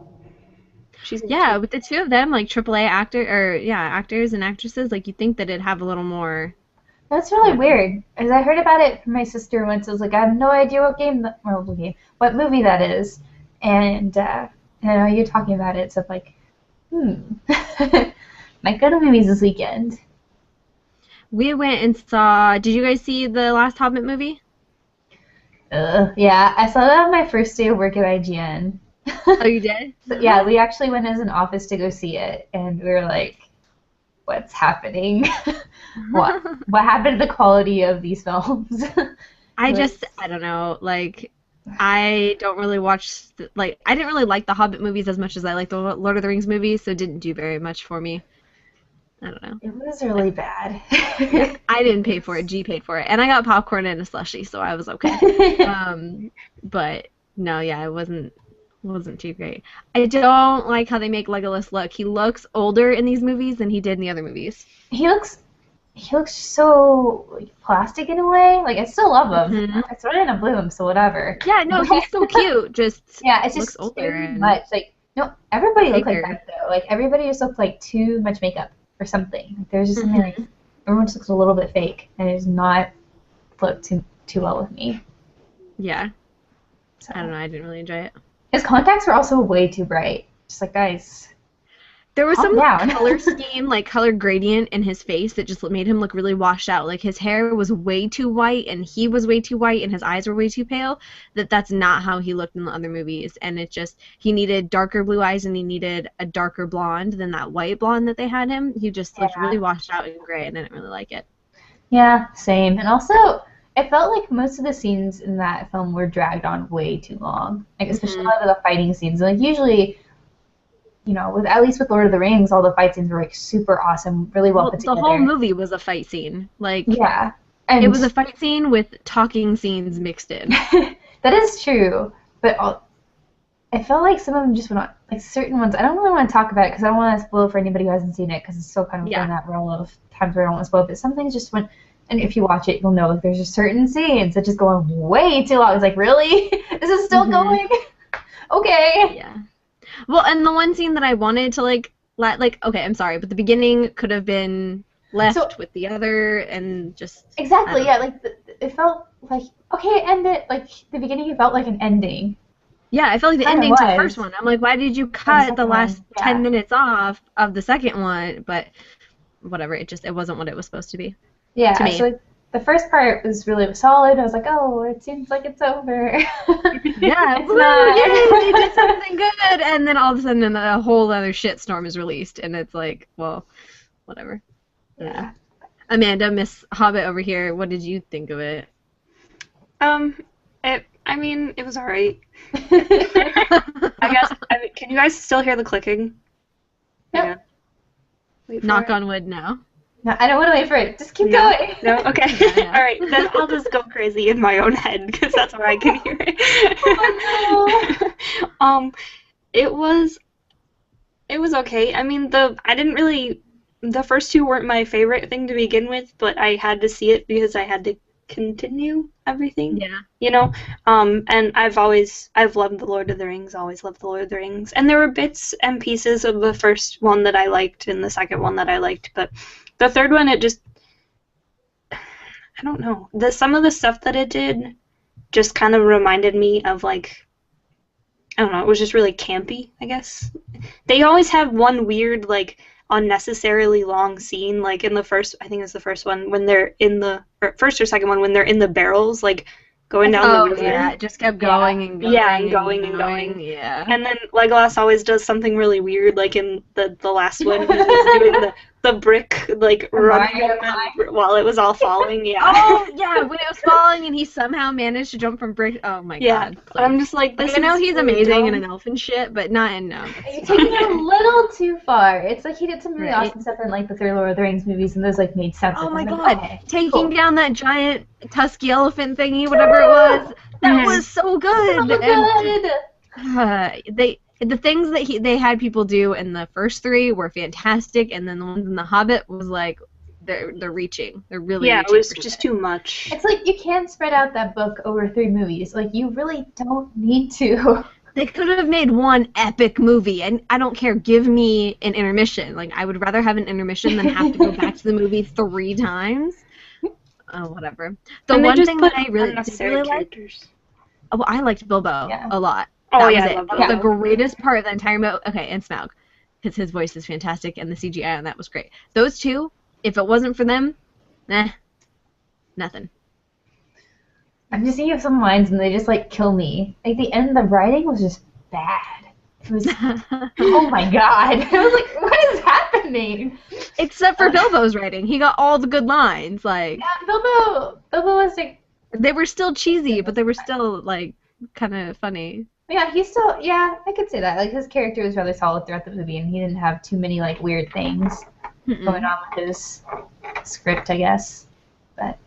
[SPEAKER 3] she's...
[SPEAKER 1] Yeah, with the two of them, like, AAA actors and actresses, like, you'd think that it'd have a little more...
[SPEAKER 2] That's really weird, because I heard about it from my sister once. I was like, I have no idea what movie that is. And I know you're talking about it, so I'm like, might go to movies this weekend.
[SPEAKER 1] We went and saw, did you guys see the last Hobbit movie?
[SPEAKER 2] Yeah, I saw that on my first day of work at IGN.
[SPEAKER 1] Oh, you did?
[SPEAKER 2] So, yeah, we actually went as an office to go see it, and we were like, "What's happening? What happened to the quality of these films?"
[SPEAKER 1] I don't know, like, I don't really watch, like, I didn't really like the Hobbit movies as much as I like the Lord of the Rings movies, so it didn't do very much for me. I don't know.
[SPEAKER 2] It was really bad.
[SPEAKER 1] Yeah, I didn't pay for it. G paid for it, and I got popcorn and a slushie, so I was okay. But no, yeah, it wasn't too great. I don't like how they make Legolas look. He looks older in these movies than he did in the other movies.
[SPEAKER 2] He looks so like, plastic in a way. Like I still love him.
[SPEAKER 1] Mhm.
[SPEAKER 2] I sort of end up with him, so whatever.
[SPEAKER 1] Yeah, no, he's so cute. Just
[SPEAKER 2] Yeah, it's
[SPEAKER 1] looks
[SPEAKER 2] just
[SPEAKER 1] older
[SPEAKER 2] too
[SPEAKER 1] and
[SPEAKER 2] much. Like no, everybody looked like
[SPEAKER 1] bigger.
[SPEAKER 2] that though. Like everybody just looked like too much makeup or something. Like there's just something like
[SPEAKER 1] Mhm.
[SPEAKER 2] everyone just looks a little bit fake, and it does not look too well with me.
[SPEAKER 1] Yeah,
[SPEAKER 2] So
[SPEAKER 1] I don't know. I didn't really enjoy it.
[SPEAKER 2] his contacts were also way too bright. Just like guys,
[SPEAKER 1] There was
[SPEAKER 2] calm
[SPEAKER 1] some
[SPEAKER 2] down.
[SPEAKER 1] color scheme, like color gradient in his face that just made him look really washed out. Like his hair was way too white and he was way too white and his eyes were way too pale. That's not how he looked in the other movies. And it just, he needed darker blue eyes and he needed a darker blonde than that white blonde that they had him. He just looked
[SPEAKER 2] Yeah.
[SPEAKER 1] really washed out and gray and I didn't really like it.
[SPEAKER 2] Yeah, same. And also, it felt like most of the scenes in that film were dragged on way too long. Like especially a
[SPEAKER 1] Mhm.
[SPEAKER 2] lot of the fighting scenes. Like usually, with at least with Lord of the Rings, all the fight scenes were like super awesome, really well
[SPEAKER 1] Well,
[SPEAKER 2] put
[SPEAKER 1] the whole
[SPEAKER 2] together.
[SPEAKER 1] movie was a fight scene. Like,
[SPEAKER 2] Yeah,
[SPEAKER 1] it
[SPEAKER 2] and
[SPEAKER 1] was a fight scene with talking scenes mixed in.
[SPEAKER 2] that is true. But I felt like some of them just went on, like certain ones. I don't really want to talk about it because I don't want to spoil it for anybody who hasn't seen it because it's still kind of in
[SPEAKER 1] Yeah.
[SPEAKER 2] that realm of times where I don't want to spoil it. But some things just went, and if you watch it, you'll know like there's just certain scenes that just go on way too long. It's like, really? This is still
[SPEAKER 1] Mhm.
[SPEAKER 2] going? Okay.
[SPEAKER 1] Yeah. Well, and the one scene that I wanted to okay, I'm sorry, but the beginning could have been
[SPEAKER 2] So
[SPEAKER 1] left with the other and just I
[SPEAKER 2] exactly,
[SPEAKER 1] don't
[SPEAKER 2] yeah.
[SPEAKER 1] know.
[SPEAKER 2] Like it felt like okay, end it. Like the beginning, it felt like an ending.
[SPEAKER 1] Yeah, I felt like the
[SPEAKER 2] Kind of
[SPEAKER 1] ending to the first
[SPEAKER 2] was.
[SPEAKER 1] one. I'm like, why did you
[SPEAKER 2] Or the
[SPEAKER 1] cut the
[SPEAKER 2] second
[SPEAKER 1] last
[SPEAKER 2] one,
[SPEAKER 1] 10
[SPEAKER 2] yeah.
[SPEAKER 1] minutes off of the second one? But whatever, it wasn't what it was supposed to be to
[SPEAKER 2] Yeah, so
[SPEAKER 1] me.
[SPEAKER 2] like the first part was really solid. I was like, oh, it seems like it's over.
[SPEAKER 1] Yeah,
[SPEAKER 2] It's
[SPEAKER 1] woo, yay, they did
[SPEAKER 2] not.
[SPEAKER 1] something good. And then all of a sudden a whole other shitstorm is released and it's like, well, whatever. I don't know.
[SPEAKER 2] Yeah.
[SPEAKER 1] Amanda, Miss Hobbit over here, what did you think of it?
[SPEAKER 3] Um, I mean, it was alright. I guess. Can you guys still hear the clicking?
[SPEAKER 2] Yep.
[SPEAKER 3] Yeah. Wait for
[SPEAKER 1] Knock
[SPEAKER 3] it.
[SPEAKER 1] on wood now.
[SPEAKER 2] No, I don't want to wait for it. Just keep
[SPEAKER 3] No.
[SPEAKER 2] going.
[SPEAKER 3] No. Okay.
[SPEAKER 1] Yeah.
[SPEAKER 3] All right. Then I'll just go crazy in my own head because that's where I can hear it.
[SPEAKER 2] Oh,
[SPEAKER 3] It was okay. I mean, the first two weren't my favorite thing to begin with, but I had to see it because I had to continue everything.
[SPEAKER 1] Yeah.
[SPEAKER 3] And I've loved the Lord of the Rings, always loved the Lord of the Rings. And there were bits and pieces of the first one that I liked and the second one that I liked, but the third one, I don't know. Some of the stuff that it did just kind of reminded me of like, I don't know, it was just really campy, I guess. They always have one weird, like, unnecessarily long scene, like in the first, I think it was the first one, when they're or first or second one, when they're in the barrels, like, going down the
[SPEAKER 1] Oh,
[SPEAKER 3] river.
[SPEAKER 1] yeah, it just kept going and going
[SPEAKER 3] Yeah, and
[SPEAKER 1] and
[SPEAKER 3] going and
[SPEAKER 1] going.
[SPEAKER 3] going.
[SPEAKER 1] Yeah.
[SPEAKER 3] And then Legolas always does something really weird, like in the last one, he was doing the brick, like, running
[SPEAKER 2] Mario climb.
[SPEAKER 3] while it was all falling, yeah.
[SPEAKER 1] Oh, yeah, when it was falling and he somehow managed to jump from brick. Oh my
[SPEAKER 3] Yeah,
[SPEAKER 1] God.
[SPEAKER 3] I'm just like, this
[SPEAKER 1] I know
[SPEAKER 3] is
[SPEAKER 1] he's
[SPEAKER 3] really
[SPEAKER 1] amazing and
[SPEAKER 3] dumb.
[SPEAKER 1] an elf and shit, but not in no.
[SPEAKER 2] You're taking it a little too far. It's like he did some really
[SPEAKER 1] Right.
[SPEAKER 2] awesome stuff in like the third Lord of the Rings movies, and those like made sense.
[SPEAKER 1] Oh my
[SPEAKER 2] Like,
[SPEAKER 1] God,
[SPEAKER 2] okay,
[SPEAKER 1] taking
[SPEAKER 2] cool.
[SPEAKER 1] down that giant tusky elephant thingy, whatever it was, that
[SPEAKER 3] Mhm.
[SPEAKER 1] was so good.
[SPEAKER 2] So good.
[SPEAKER 1] The things that they had people do in the first three were fantastic, and then the ones in The Hobbit was like they're reaching. They're really
[SPEAKER 3] Yeah, it
[SPEAKER 1] reaching
[SPEAKER 3] was
[SPEAKER 1] for
[SPEAKER 3] just
[SPEAKER 1] shit.
[SPEAKER 3] too much.
[SPEAKER 2] It's like you can't spread out that book over 3 movies. Like you really don't need to.
[SPEAKER 1] They could have made one epic movie, and I don't care. Give me an intermission. Like I would rather have an intermission than have to go back to the movie 3 times. Oh, whatever. The
[SPEAKER 3] And they
[SPEAKER 1] one
[SPEAKER 3] just
[SPEAKER 1] thing
[SPEAKER 3] put
[SPEAKER 1] that I really did
[SPEAKER 3] unnecessary
[SPEAKER 1] really like.
[SPEAKER 3] characters.
[SPEAKER 1] Oh, I liked Bilbo
[SPEAKER 2] Yeah.
[SPEAKER 1] a lot.
[SPEAKER 3] Oh,
[SPEAKER 1] That
[SPEAKER 3] yeah,
[SPEAKER 1] was
[SPEAKER 3] I
[SPEAKER 1] it.
[SPEAKER 3] love
[SPEAKER 1] That was the
[SPEAKER 3] Bilbo.
[SPEAKER 1] greatest part of the entire movie. Okay, and Smaug, because his voice is fantastic, and the CGI on that was great. Those two, if it wasn't for them, nothing.
[SPEAKER 2] I'm just thinking of some lines and they just like kill me. Like the end of the writing was just bad. It was, oh my god. I was like, what is happening?
[SPEAKER 1] Except for Bilbo's writing. He got all the good lines. Like,
[SPEAKER 2] Yeah, Bilbo was like,
[SPEAKER 1] they were still cheesy, but they were still, like, kind of funny.
[SPEAKER 2] yeah, he's still, yeah, I could say that. Like, his character was rather solid throughout the movie, and he didn't have too many, like, weird things going on with his script, I guess. But,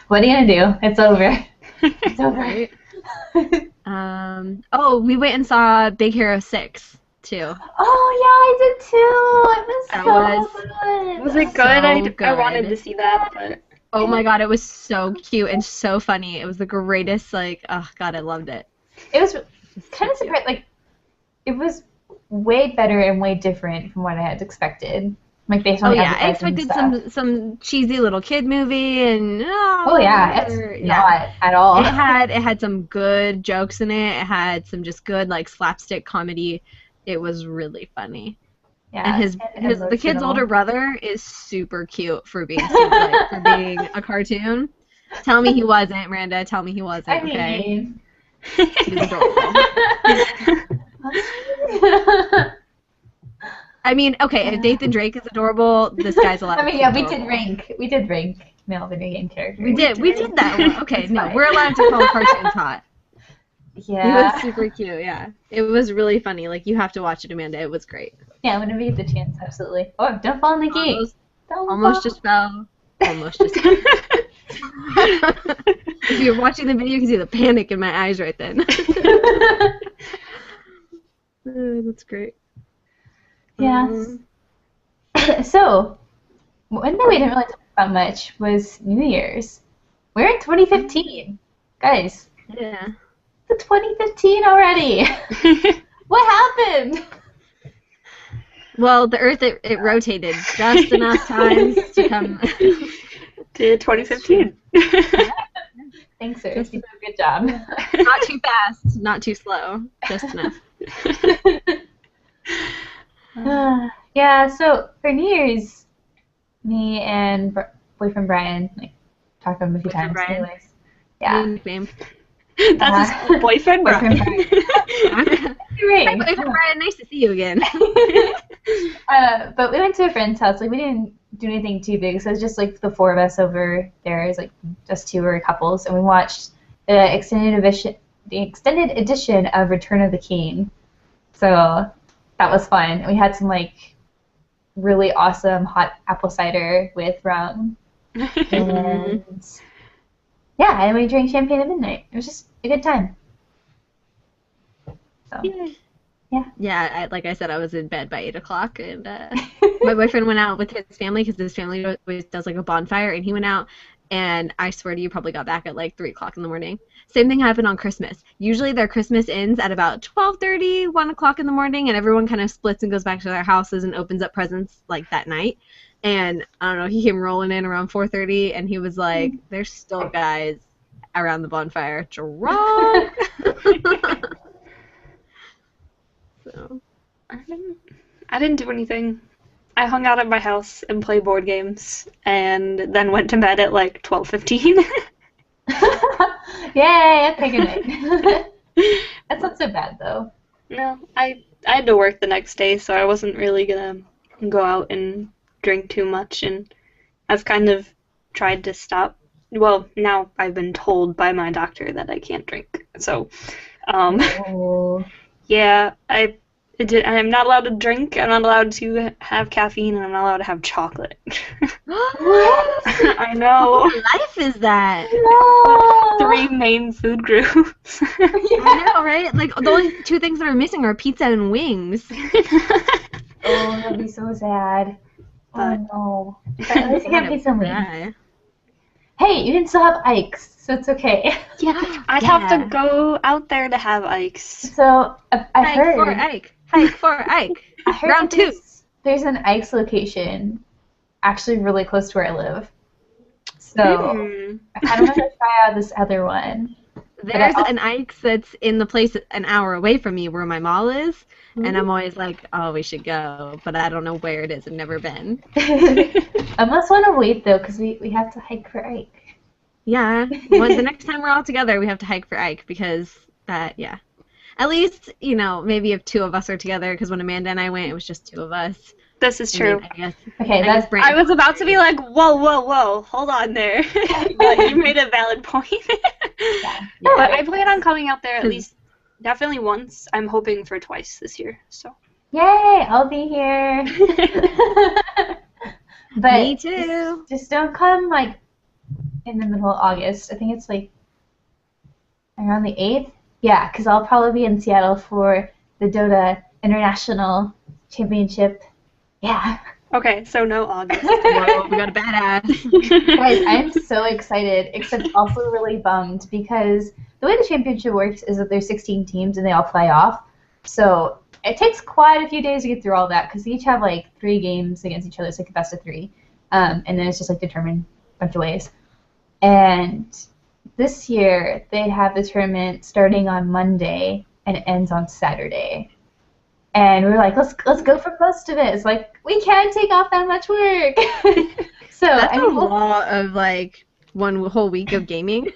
[SPEAKER 2] what are you gonna do? It's over. It's over.
[SPEAKER 1] Right? Oh, we went and saw Big Hero 6, too.
[SPEAKER 2] Oh, yeah, I did too. It was so good.
[SPEAKER 3] Was it good? I wanted to see that, but...
[SPEAKER 1] Oh my god, it was so cute and so funny. It was the greatest, like, oh god, I loved it.
[SPEAKER 2] It was kind of surprised, like, it was way better and way different from what I had expected. Like, based on
[SPEAKER 1] Oh
[SPEAKER 2] the
[SPEAKER 1] yeah, I
[SPEAKER 2] advertising
[SPEAKER 1] expected
[SPEAKER 2] stuff.
[SPEAKER 1] some cheesy little kid movie and
[SPEAKER 2] Oh yeah, it's not at all.
[SPEAKER 1] It had some good jokes in it. It had some just good like slapstick comedy. It was really funny.
[SPEAKER 2] Yeah,
[SPEAKER 1] And the kid's older brother is super cute for being for being a cartoon. Tell me he wasn't, Miranda. Tell me he wasn't.
[SPEAKER 2] I
[SPEAKER 1] Okay.
[SPEAKER 2] mean,
[SPEAKER 1] He's adorable. I mean, okay, if Nathan Drake is adorable, this guy's allowed.
[SPEAKER 2] I mean, yeah, we did rank male video game characters.
[SPEAKER 1] We did that one. Okay, no, we're allowed to call cartoons hot.
[SPEAKER 2] Yeah.
[SPEAKER 1] It was super cute, yeah. It was really funny. Like, you have to watch it, Amanda. It was great.
[SPEAKER 2] Yeah, whenever you get the chance, absolutely. Oh, don't fall in the gate.
[SPEAKER 1] Almost just fell. Almost just fell. If you're watching the video, you can see the panic in my eyes right then. That's great.
[SPEAKER 2] Yeah. So, one thing we didn't really talk about much was New Year's. We're in 2015. Guys.
[SPEAKER 1] Yeah.
[SPEAKER 2] It's 2015 already. What happened?
[SPEAKER 1] Well, the Earth, it rotated just enough times to come
[SPEAKER 3] to 2015.
[SPEAKER 2] Thanks, Earth. You did a good job.
[SPEAKER 1] Not too fast, not too slow, just enough.
[SPEAKER 2] Yeah, so for New Year's, me and boyfriend Brian, like, talked to him a few times.
[SPEAKER 1] Brian.
[SPEAKER 2] Anyways. Yeah.
[SPEAKER 1] Nickname.
[SPEAKER 3] That's his boyfriend, Brian.
[SPEAKER 2] Great.
[SPEAKER 1] Boyfriend Brian, nice to see you again.
[SPEAKER 2] But we went to a friend's house. Like, we didn't do anything too big, so it was just like the four of us over there. It was like just two or couples, and we watched the extended edition of Return of the King. So that was fun. And we had some like really awesome hot apple cider with rum. And yeah, and we drank champagne at midnight. It was just a good time. So, yeah.
[SPEAKER 1] Yeah, like I said, I was in bed by 8 o'clock, and my boyfriend went out with his family because his family always does like a bonfire, and he went out, and I swear to you, probably got back at like 3 o'clock in the morning. Same thing happened on Christmas. Usually their Christmas ends at about 12:30, 1 o'clock in the morning, and everyone kind of splits and goes back to their houses and opens up presents like that night. And I don't know, he came rolling in around 4:30, and he was like, "There's still guys around the bonfire drunk." So
[SPEAKER 3] I didn't do anything. I hung out at my house and played board games, and then went to bed at like 12:15.
[SPEAKER 2] Yay, that's a good night. That's not so bad though.
[SPEAKER 3] No, I had to work the next day, so I wasn't really gonna go out and drink too much, and I've kind of tried to stop. Well, now I've been told by my doctor that I can't drink. So, yeah, I'm not allowed to drink, I'm not allowed to have caffeine, and I'm not allowed to have chocolate.
[SPEAKER 1] what?
[SPEAKER 3] I know.
[SPEAKER 1] What life is that?
[SPEAKER 2] No.
[SPEAKER 3] 3 main food groups.
[SPEAKER 1] I know, right? Like, the only 2 things that are missing are pizza and wings.
[SPEAKER 2] Oh, that'd be so sad. Oh no. But at least you get pizza and wings. Hey, you can still have Ike's, so it's okay.
[SPEAKER 3] Yeah, I'd have to go out there to have Ike's.
[SPEAKER 2] So I heard.
[SPEAKER 1] For Ike. Hike for Ike.
[SPEAKER 2] I heard
[SPEAKER 1] Round 2.
[SPEAKER 2] There's an Ike's location actually really close to where I live. So I kind of want to try out this other one.
[SPEAKER 1] There's an Ike's that's in the place an hour away from me where my mall is, and I'm always like, oh, we should go, but I don't know where it is. I've never been.
[SPEAKER 2] I must want to wait, though, because we have to hike for Ike.
[SPEAKER 1] Yeah. Well, the next time we're all together, we have to hike for Ike because yeah. At least, maybe if two of us are together, because when Amanda and I went, it was just two of us.
[SPEAKER 3] This is true.
[SPEAKER 2] I
[SPEAKER 3] was about to be like, whoa, hold on there. But you made a valid point.
[SPEAKER 2] Yeah.
[SPEAKER 3] But I plan on coming out there at least definitely once. I'm hoping for twice this year. So.
[SPEAKER 2] Yay! I'll be here. But
[SPEAKER 1] me too.
[SPEAKER 2] Just don't come like in the middle of August. I think it's like around the 8th. Yeah, because I'll probably be in Seattle for the Dota International Championship. Yeah.
[SPEAKER 3] Okay, so no August.
[SPEAKER 1] Whoa, we got a badass.
[SPEAKER 2] Guys, I'm so excited, except also really bummed because the way the championship works is that there's 16 teams and they all play off. So it takes quite a few days to get through all that because they each have like 3 games against each other. It's like a best of 3. And then it's just like determined a bunch of ways. And this year they have the tournament starting on Monday and it ends on Saturday. And we're like, let's go for most of it. It's like we can't take off that much work. So
[SPEAKER 1] that's a lot of like one whole week of gaming.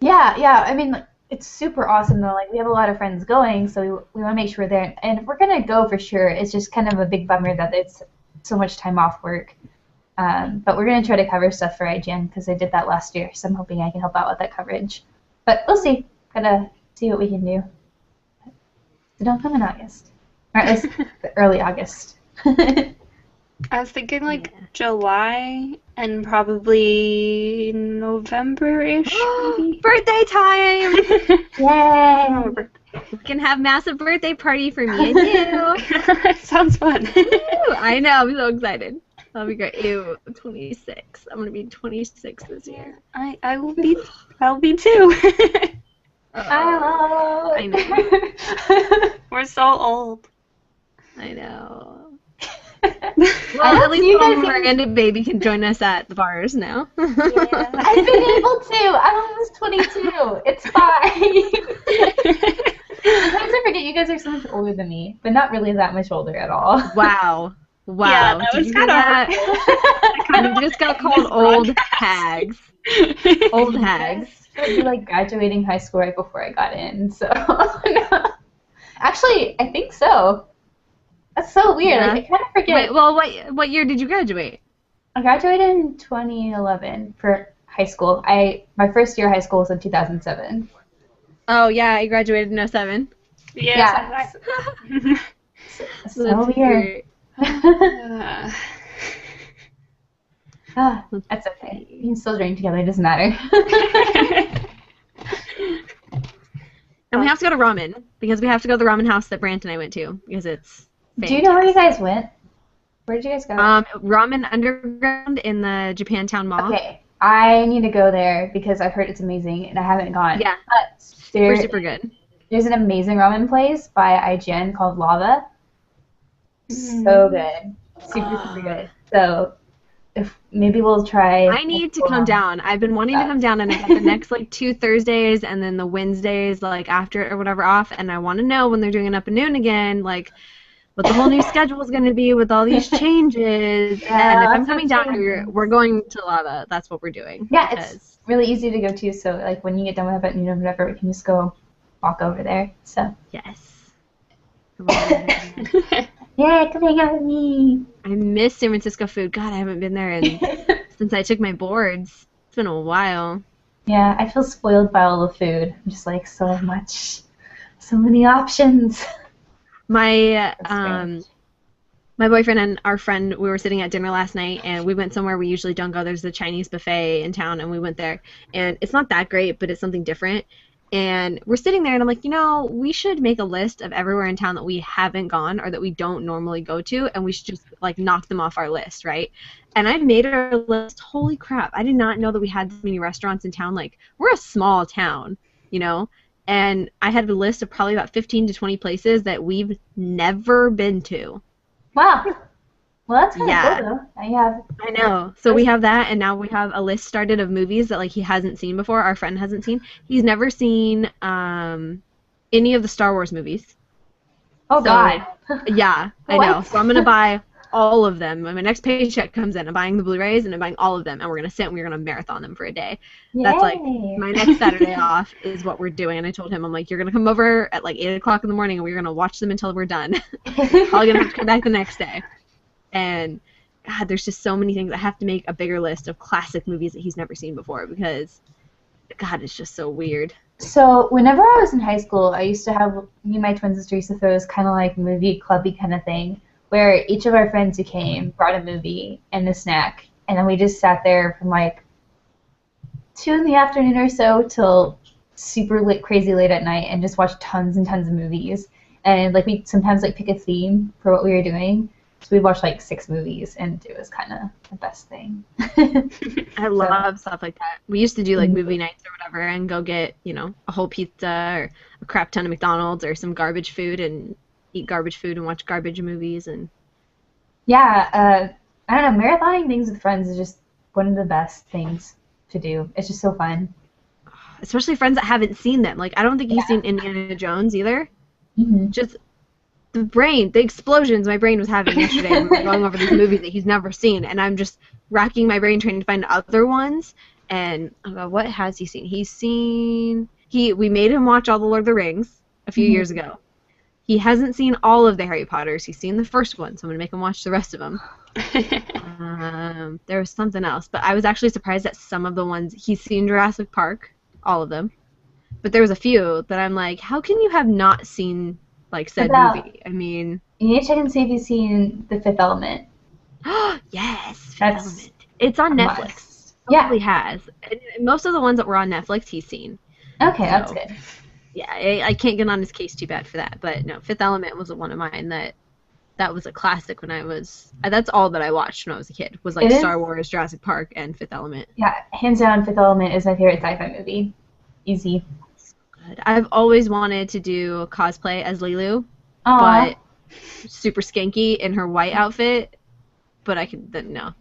[SPEAKER 2] Yeah. I mean, it's super awesome though. Like we have a lot of friends going, so we want to make sure we're there. And we're gonna go for sure. It's just kind of a big bummer that it's so much time off work. But we're gonna try to cover stuff for IGN because I did that last year. So I'm hoping I can help out with that coverage. But we'll see. Gotta see what we can do. So don't come in August. Or at least early August.
[SPEAKER 3] I was thinking like July and probably November-ish.
[SPEAKER 1] Birthday time!
[SPEAKER 2] Yay!
[SPEAKER 1] We can have massive birthday party for me and you.
[SPEAKER 3] Sounds fun.
[SPEAKER 1] I know, I'm so excited. That'll be great. Ew, 26. I'm gonna be 26 this year.
[SPEAKER 3] I'll be too.
[SPEAKER 1] I know.
[SPEAKER 3] We're so old.
[SPEAKER 1] I know. Well, at least Miranda baby can join us at the bars now.
[SPEAKER 2] Yeah. I've been able to. I'm almost 22. It's fine. Sometimes I forget you guys are so much older than me, but not really that much older at all.
[SPEAKER 1] Wow.
[SPEAKER 3] Yeah, that was kind of
[SPEAKER 1] We just got called old hags. Old hags.
[SPEAKER 2] I'd be like graduating high school right before I got in, so. Actually, I think so. That's so weird.
[SPEAKER 1] Yeah.
[SPEAKER 2] Like, I kind of forget.
[SPEAKER 1] Wait, well, what year did you graduate?
[SPEAKER 2] I graduated in 2011 for high school. My first year of high school was in 2007.
[SPEAKER 1] Oh, yeah, I graduated in 07.
[SPEAKER 2] Yeah. So weird. That's okay. You can still drink together. It doesn't matter.
[SPEAKER 1] And we have to go to ramen, because we have to go to the ramen house that Brant and I went to, because it's fantastic.
[SPEAKER 2] Do you know where you guys went? Where did you guys go?
[SPEAKER 1] Ramen Underground in the Japantown Mall.
[SPEAKER 2] Okay. I need to go there because I've heard it's amazing and I haven't gone.
[SPEAKER 1] Yeah.
[SPEAKER 2] But
[SPEAKER 1] Super good.
[SPEAKER 2] There's an amazing ramen place by IGN called Lava. So good. Super good. So if maybe we'll try.
[SPEAKER 1] I need to come down. I've been wanting to come down, and I have the next like 2 Thursdays and then the Wednesdays like after or whatever off, and I want to know when they're doing it up and noon again, like what the whole new schedule is going to be with all these changes.
[SPEAKER 2] Yeah,
[SPEAKER 1] and if I'm coming down here, we're going to Lava. That's what we're doing.
[SPEAKER 2] Yeah, it's really easy to go to. So like when you get done with it at noon or whatever, we can just go walk over there. So
[SPEAKER 1] yes.
[SPEAKER 2] Yeah, come hang out with me.
[SPEAKER 1] I miss San Francisco food. God, I haven't been there since I took my boards. It's been a while.
[SPEAKER 2] Yeah, I feel spoiled by all the food. I'm just like so many options.
[SPEAKER 1] My my boyfriend and our friend, we were sitting at dinner last night, and we went somewhere we usually don't go. There's a Chinese buffet in town, and we went there. And it's not that great, but it's something different. And we're sitting there, and I'm like, we should make a list of everywhere in town that we haven't gone or that we don't normally go to, and we should just, like, knock them off our list, right? And I made our list. Holy crap. I did not know that we had this many restaurants in town. Like, we're a small town, And I had a list of probably about 15 to 20 places that we've never been to.
[SPEAKER 2] Wow. Well, that's kind of cool
[SPEAKER 1] Yeah,
[SPEAKER 2] though. Now you have.
[SPEAKER 1] I know. So we have that, and now we have a list started of movies that like he hasn't seen before. Our friend hasn't seen. He's never seen any of the Star Wars movies.
[SPEAKER 2] Oh
[SPEAKER 1] So
[SPEAKER 2] God.
[SPEAKER 1] yeah, I know.
[SPEAKER 2] What?
[SPEAKER 1] So I'm gonna buy all of them. When my next paycheck comes in, I'm buying the Blu-rays and I'm buying all of them, and we're gonna sit and we're gonna marathon them for a day. That's like
[SPEAKER 2] Yay.
[SPEAKER 1] my next Saturday off is what we're doing. And I told him, I'm like, you're gonna come over at like 8 o'clock in the morning, and we're gonna watch them until we're done. Probably gonna have to come back the next day. And God, there's just so many things. I have to make a bigger list of classic movies that he's never seen before because God, it's just so weird.
[SPEAKER 2] So whenever I was in high school, I used to have me and my twin sister used to throw this kind of like movie clubby kind of thing, where each of our friends who came brought a movie and a snack, and then we just sat there from like 2 in the afternoon or so till super late, crazy late at night, and just watched tons and tons of movies. And like we sometimes like pick a theme for what we were doing. So we watched like 6 movies, and it was kind of the best thing.
[SPEAKER 1] I love stuff like that. We used to do like movie nights or whatever and go get, a whole pizza or a crap ton of McDonald's or some garbage food and eat garbage food and watch garbage movies and
[SPEAKER 2] Yeah, I don't know, marathoning things with friends is just one of the best things to do. It's just so fun.
[SPEAKER 1] especially friends that haven't seen them. Like I don't think he's seen Indiana Jones either.
[SPEAKER 2] Mm-hmm.
[SPEAKER 1] Just the explosions my brain was having yesterday when we were going over these movies that he's never seen, and I'm just racking my brain trying to find other ones. And I go, what has he seen? We made him watch all the Lord of the Rings a few years ago. He hasn't seen all of the Harry Potters. He's seen the first one, so I'm gonna make him watch the rest of them. There was something else, but I was actually surprised at some of the ones he's seen. Jurassic Park, all of them, but there was a few that I'm like, how can you have not seen like said movie? I mean,
[SPEAKER 2] you need to check and see if you've seen The Fifth Element.
[SPEAKER 1] yes, Fifth
[SPEAKER 2] That's
[SPEAKER 1] Element. It's on Netflix.
[SPEAKER 2] Must. Yeah,
[SPEAKER 1] Probably has. And most of the ones that were on Netflix, he's seen.
[SPEAKER 2] okay, that's good.
[SPEAKER 1] Yeah, I can't get on his case too bad for that. But no, Fifth Element was one of mine that was a classic when I was. That's all that I watched when I was a kid. Was like Star Wars, Jurassic Park, and Fifth Element.
[SPEAKER 2] Yeah, hands down, Fifth Element is my favorite sci-fi movie. Easy.
[SPEAKER 1] Good. I've always wanted to do cosplay as Lilu,
[SPEAKER 2] Aww.
[SPEAKER 1] but super skanky in her white outfit. But I can no.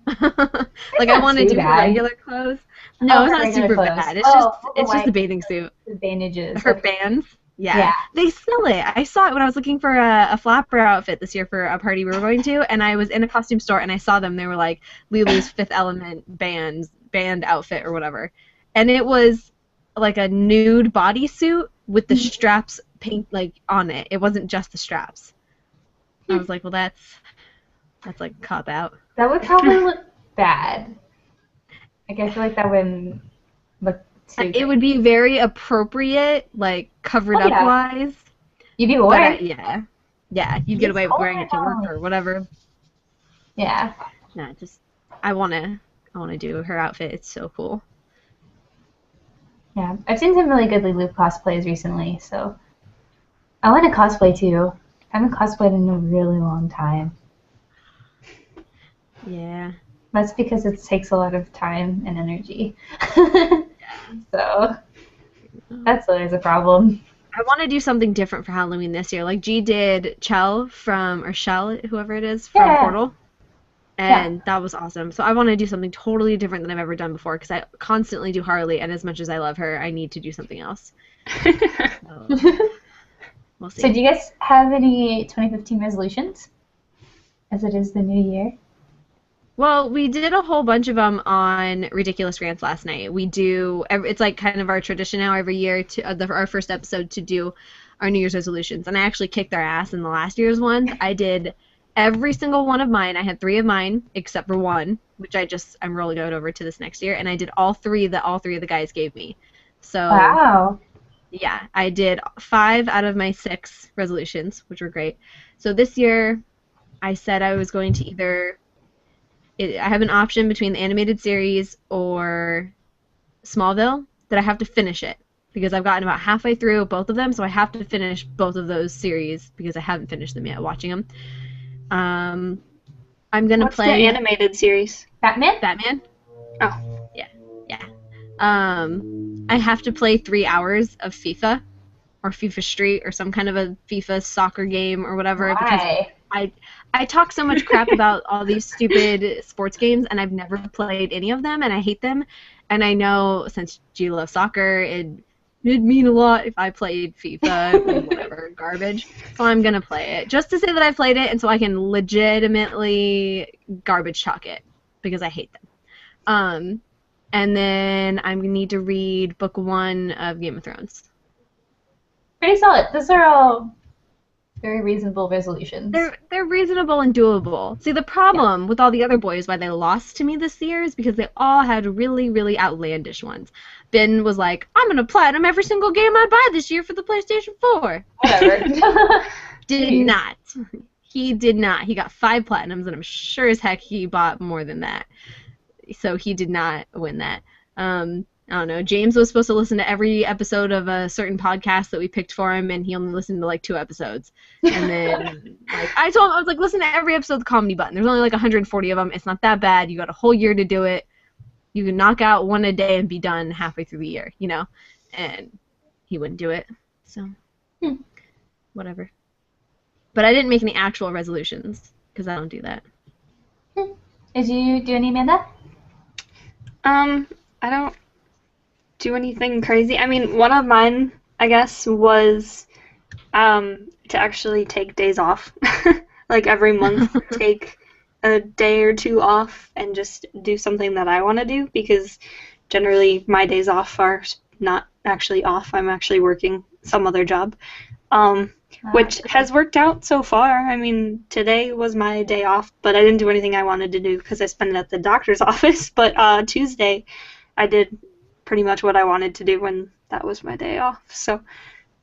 [SPEAKER 1] Like I want to do her regular clothes. No, it's not super bad. It's just the bathing suit.
[SPEAKER 2] The bandages.
[SPEAKER 1] Her bands. Yeah. They sell it. I saw it when I was looking for a flapper outfit this year for a party we were going to, and I was in a costume store and I saw them. They were like Lilu's Fifth Element band outfit or whatever, and it was like a nude bodysuit with the straps paint like on it. It wasn't just the straps. I was like, well, that's like cop out.
[SPEAKER 2] That would probably look bad. Like I feel like that wouldn't look too good.
[SPEAKER 1] It would be very appropriate, like covered up wise.
[SPEAKER 2] You'd be wearing.
[SPEAKER 1] Yeah. You'd get away with wearing it to work or whatever.
[SPEAKER 2] Yeah.
[SPEAKER 1] No, I wanna do her outfit. It's so cool.
[SPEAKER 2] Yeah, I've seen some really good Lulu cosplays recently, so I want to cosplay too. I haven't cosplayed in a really long time.
[SPEAKER 1] Yeah.
[SPEAKER 2] That's because it takes a lot of time and energy. So that's always a problem.
[SPEAKER 1] I want to do something different for Halloween this year. Like G did Shell, whoever it is, from Portal. And that was awesome. So I want to do something totally different than I've ever done before because I constantly do Harley, and as much as I love her, I need to do something else. So, we'll see.
[SPEAKER 2] So do you guys have any 2015 resolutions? As it is the new year?
[SPEAKER 1] Well, we did a whole bunch of them on Ridiculous Rants last night. It's like kind of our tradition now every year our first episode to do our New Year's resolutions. And I actually kicked their ass in the last year's ones. I did every single one of mine. I had 3 of mine except for one, which I'm rolling it over to this next year. And I did all 3 that all 3 of the guys gave me. So
[SPEAKER 2] wow.
[SPEAKER 1] Yeah, I did 5 out of my 6 resolutions, which were great. So this year I said I was going to I have an option between the animated series or Smallville that I have to finish it because I've gotten about halfway through both of them, so I have to finish both of those series because I haven't finished them yet watching them. I'm gonna play
[SPEAKER 3] the animated series.
[SPEAKER 2] Batman?
[SPEAKER 3] Oh.
[SPEAKER 1] Yeah. I have to play 3 hours of FIFA or FIFA Street or some kind of a FIFA soccer game or whatever.
[SPEAKER 2] Why?
[SPEAKER 1] Because I talk so much crap about all these stupid sports games, and I've never played any of them, and I hate them. And I know since you love soccer, it'd mean a lot if I played FIFA, whatever, garbage. So I'm gonna play it just to say that I played it, and so I can legitimately garbage talk it because I hate them. And then I'm gonna need to read book 1 of Game of Thrones.
[SPEAKER 2] Pretty solid. Those are all very reasonable resolutions.
[SPEAKER 1] They're reasonable and doable. See, the problem with all the other boys, why they lost to me this year, is because they all had really, really outlandish ones. Ben was like, I'm going to platinum every single game I buy this year for the PlayStation 4.
[SPEAKER 2] Whatever.
[SPEAKER 1] Did not. He did not. He got 5 platinums, and I'm sure as heck he bought more than that. So he did not win that. I don't know. James was supposed to listen to every episode of a certain podcast that we picked for him, and he only listened to like 2 episodes. And then I told him, I was like, listen to every episode of the Comedy Button. There's only like 140 of them. It's not that bad. You got a whole year to do it. You can knock out 1 a day and be done halfway through the year, you know? And he wouldn't do it. So, whatever. But I didn't make any actual resolutions because I don't do that.
[SPEAKER 2] Did you do any, Amanda?
[SPEAKER 3] I don't do anything crazy. I mean, one of mine, I guess, was to actually take days off. Like every month, take a day or 2 off and just do something that I want to do, because generally my days off are not actually off. I'm actually working some other job, which has worked out so far. I mean, today was my day off, but I didn't do anything I wanted to do because I spent it at the doctor's office. But Tuesday, I did pretty much what I wanted to do when that was my day off. So,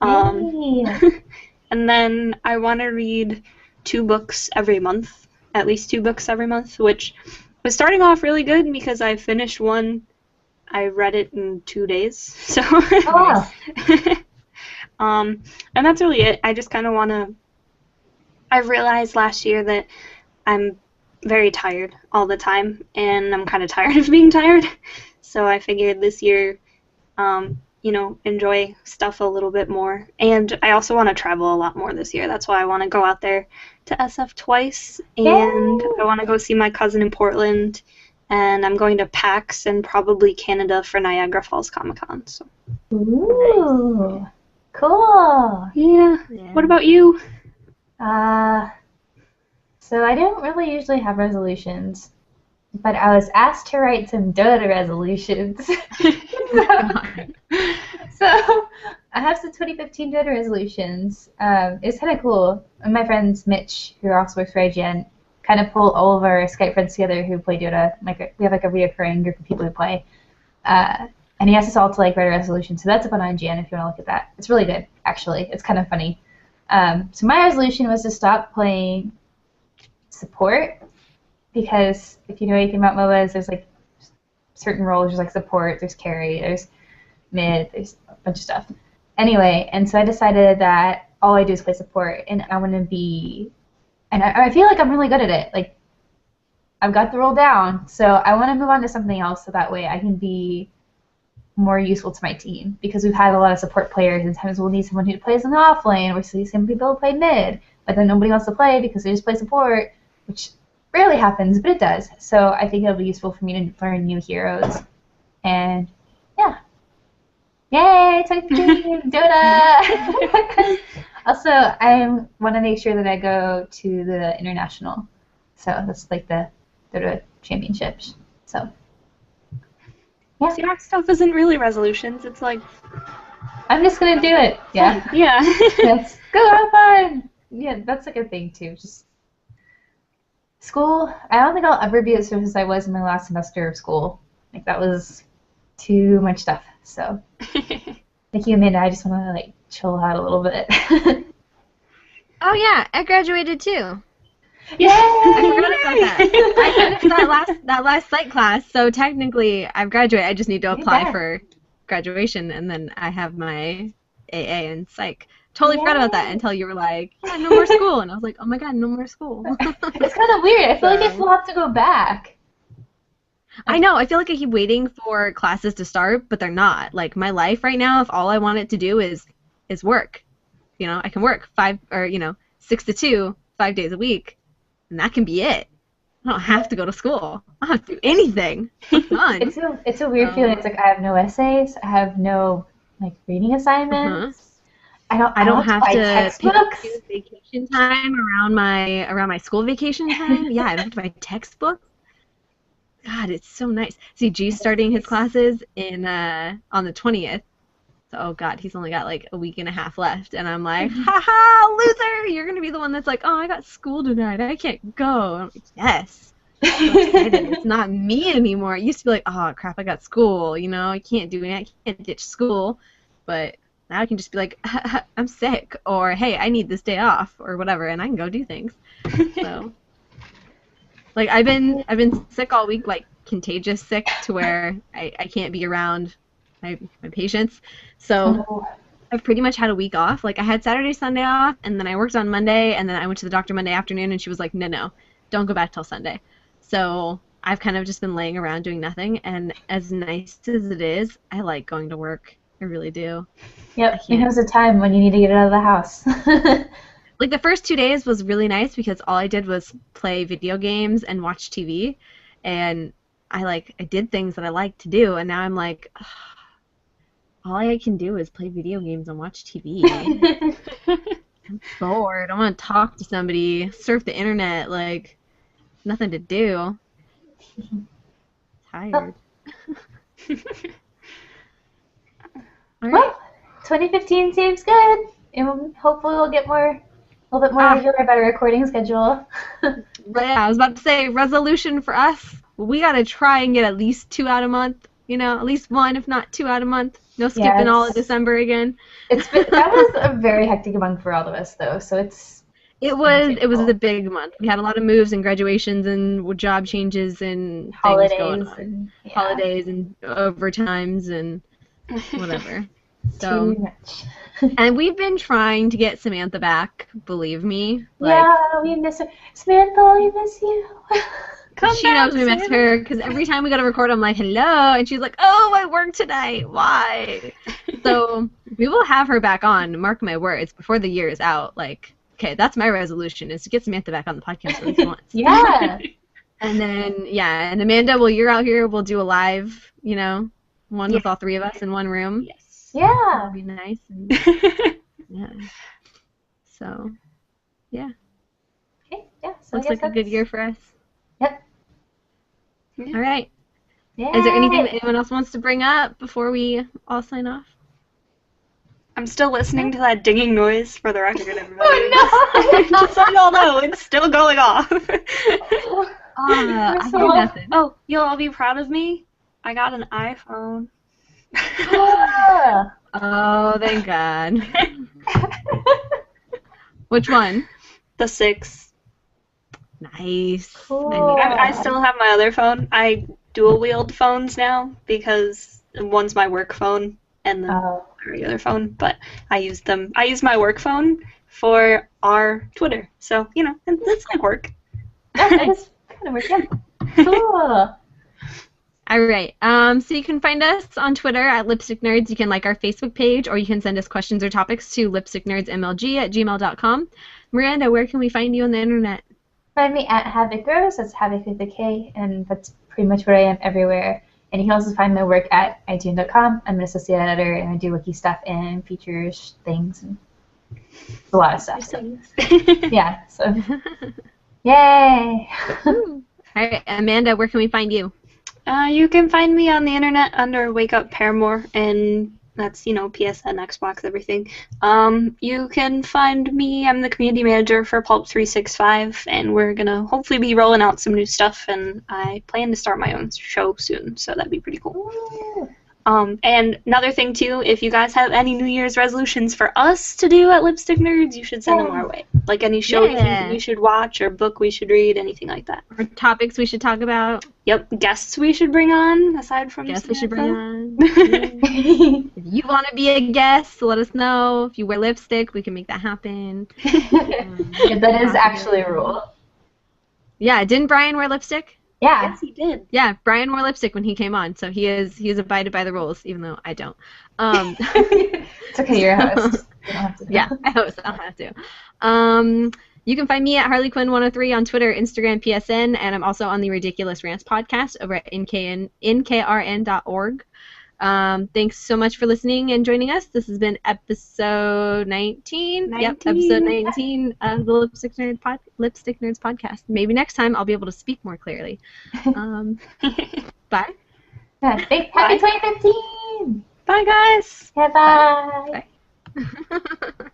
[SPEAKER 3] and then I want to read 2 books every month, at least 2 books every month, which was starting off really good because I finished one. I read it in 2 days. So, and that's really it. I just kind of want to. I realized last year that I'm very tired all the time, and I'm kind of tired of being tired. So I figured this year, enjoy stuff a little bit more. And I also want to travel a lot more this year. That's why I want to go out there to SF twice, and I want to go see my cousin in Portland, and I'm going to PAX and probably Canada for Niagara Falls Comic-Con. So.
[SPEAKER 2] Ooh, cool.
[SPEAKER 3] Yeah. What about you?
[SPEAKER 2] So I don't really usually have resolutions, but I was asked to write some Dota resolutions. So I have some 2015 Dota resolutions. It's kind of cool. And my friends Mitch, who also works for IGN, kind of pull all of our Skype friends together who play Dota. We have like a reoccurring group of people who play. And he asked us all to like write a resolution. So that's up on IGN if you want to look at that. It's really good, actually. It's kind of funny. So my resolution was to stop playing support, because if you know anything about MOBAs, there's like certain roles. There's like support, there's carry, there's mid, there's a bunch of stuff. Anyway, and so I decided that all I do is play support, and I want to be, and I feel like I'm really good at it. Like, I've got the role down, so I want to move on to something else so that way I can be more useful to my team, because we've had a lot of support players, and sometimes we'll need someone who plays in the off lane, or we see some people who play mid, but then nobody wants to play because they just play support, which rarely happens, but it does. So I think it'll be useful for me to learn new heroes. And yeah. Yay, 2015 Dota! Also, I want to make sure that I go to the international. So that's like the Dota championships. So yeah.
[SPEAKER 3] See, our stuff isn't really resolutions. It's like,
[SPEAKER 2] I'm just gonna do it. Yeah.
[SPEAKER 3] Yeah.
[SPEAKER 2] Let's go have fun. Yeah, that's like a thing too. Just school. I don't think I'll ever be as stressed as I was in my last semester of school. Like, that was too much stuff. So, like you, Amanda, I just want to like chill out a little bit.
[SPEAKER 1] Oh yeah, I graduated too.
[SPEAKER 2] Yay!
[SPEAKER 1] I forgot about that. I finished that last psych class, so technically I've graduated. I just need to apply for graduation, and then I have my AA and psych. Totally forgot about that until you were like, yeah, no more school. And I was like, oh my god, no more school.
[SPEAKER 2] It's kind of weird. I feel like I still have to go back.
[SPEAKER 1] I know. I feel like I keep waiting for classes to start, but they're not. Like, my life right now, if all I want it to do is work. You know, I can work 6 to 2, 5 days a week, and that can be it. I don't have to go to school. I don't have to do anything. It's fun.
[SPEAKER 2] It's a weird feeling. It's like I have no essays. I have no like reading assignments. I don't
[SPEAKER 1] have
[SPEAKER 2] buy
[SPEAKER 1] to
[SPEAKER 2] textbooks.
[SPEAKER 1] pick vacation time around my school vacation time. Yeah, I don't have to buy textbooks. God, it's so nice. See, G's starting his classes in on the 20th. So, oh God, he's only got like a week and a half left, and I'm like, haha, loser! You're gonna be the one that's like, oh, I got school tonight. I can't go. I'm like, yes. I'm so excited. It's not me anymore. It used to be like, oh crap, I got school. You know, I can't do it. I can't ditch school. But now I can just be like, I'm sick, or hey, I need this day off, or whatever, and I can go do things. So. Like, I've been sick all week, like, contagious sick, to where I can't be around my patients. So I've pretty much had a week off. Like, I had Saturday, Sunday off, and then I worked on Monday, and then I went to the doctor Monday afternoon, and she was like, no, don't go back till Sunday. So I've kind of just been laying around doing nothing, and as nice as it is, I like going to work. I really do.
[SPEAKER 2] Yep, it was a time when you need to get out of the house.
[SPEAKER 1] Like, the first 2 days was really nice because all I did was play video games and watch TV, and I did things that I like to do, and now I'm like, ugh, all I can do is play video games and watch TV. I'm bored. I want to talk to somebody, surf the internet, like, nothing to do. Tired.
[SPEAKER 2] Well, 2015 seems good. And hopefully we'll get a little bit more regular about a recording schedule.
[SPEAKER 1] Yeah, I was about to say, resolution for us, we got to try and get at least 2 out a month. You know, at least 1, if not 2 out a month. No skipping all of December again.
[SPEAKER 2] That was a very hectic month for all of us, though. So
[SPEAKER 1] it was a big month. We had a lot of moves and graduations and job changes and
[SPEAKER 2] holidays
[SPEAKER 1] things going on. Holidays and overtimes and whatever. So,
[SPEAKER 2] too much.
[SPEAKER 1] And we've been trying to get Samantha back, believe me.
[SPEAKER 2] Yeah, we miss her. Samantha, we miss you.
[SPEAKER 1] She knows we miss her, because every time we got to record, I'm like, hello, and she's like, oh, I work tonight. Why? So we will have her back on, mark my words, before the year is out. Like, okay, that's my resolution, is to get Samantha back on the podcast at least once.
[SPEAKER 2] Yeah.
[SPEAKER 1] And then, and Amanda, while you're out here, we'll do a live, one with all 3 of us in one room.
[SPEAKER 3] Yes.
[SPEAKER 2] Yeah.
[SPEAKER 1] That'll be nice. And, yeah. So, yeah.
[SPEAKER 2] Okay, yeah. So
[SPEAKER 1] looks like a good year for us.
[SPEAKER 2] Yep.
[SPEAKER 1] All right.
[SPEAKER 2] Yeah.
[SPEAKER 1] Is there anything that anyone else wants to bring up before we all sign off?
[SPEAKER 3] I'm still listening to that dinging noise, for the record, everybody.
[SPEAKER 2] Oh, no!
[SPEAKER 3] Just so y'all know, it's still going off.
[SPEAKER 1] I hear nothing.
[SPEAKER 3] Oh, you'll all be proud of me. I got an iPhone.
[SPEAKER 1] Oh, thank God. Which one?
[SPEAKER 3] The 6.
[SPEAKER 1] Nice.
[SPEAKER 2] Cool.
[SPEAKER 3] I still have my other phone. I dual-wield phones now because one's my work phone and then my regular phone. But I use my work phone for our Twitter. So, it's like work.
[SPEAKER 2] That is kind of work, yeah. Cool.
[SPEAKER 1] All right. So you can find us on Twitter at Lipstick Nerds. You can like our Facebook page, or you can send us questions or topics to lipsticknerdsmlg@gmail.com. Miranda, where can we find you on the internet?
[SPEAKER 2] Find me at Havoc Rose. That's Havoc with a K, and that's pretty much where I am everywhere. And you can also find my work at iTunes.com. I'm an associate editor, and I do wiki stuff and features things and a lot of stuff. So. Yeah. So. Yay!
[SPEAKER 1] All right, Amanda, where can we find you?
[SPEAKER 3] You can find me on the internet under Wake Up Paramore, and that's, PSN, Xbox, everything. You can find me, I'm the community manager for Pulp 365, and we're going to hopefully be rolling out some new stuff, and I plan to start my own show soon, so that'd be pretty cool. And another thing, too, if you guys have any New Year's resolutions for us to do at Lipstick Nerds, you should send them our way. Like any show you think we should watch, or book we should read, anything like that.
[SPEAKER 1] Or topics we should talk about.
[SPEAKER 3] Yep, guests we should bring on, aside from
[SPEAKER 1] guests we should bring on. If you want to be a guest, let us know. If you wear lipstick, we can make that happen.
[SPEAKER 2] That is actually a rule.
[SPEAKER 1] Yeah, didn't Brian wear lipstick?
[SPEAKER 2] Yeah.
[SPEAKER 3] Yes, he did.
[SPEAKER 1] Yeah, Brian wore lipstick when he came on, so he is abided by the rules, even though I don't.
[SPEAKER 2] It's okay, you're a host. You don't have to.
[SPEAKER 1] Yeah, I host. I don't have to. You can find me at HarleyQuinn103 on Twitter, Instagram, PSN, and I'm also on the Ridiculous Rants podcast over at nkrn.org. Thanks so much for listening and joining us. This has been episode 19. Yep, episode 19 of the Lipstick Nerds podcast. Maybe next time I'll be able to speak more clearly. Bye.
[SPEAKER 2] Happy 2015!
[SPEAKER 3] Bye, guys!
[SPEAKER 2] Bye-bye!
[SPEAKER 1] Bye.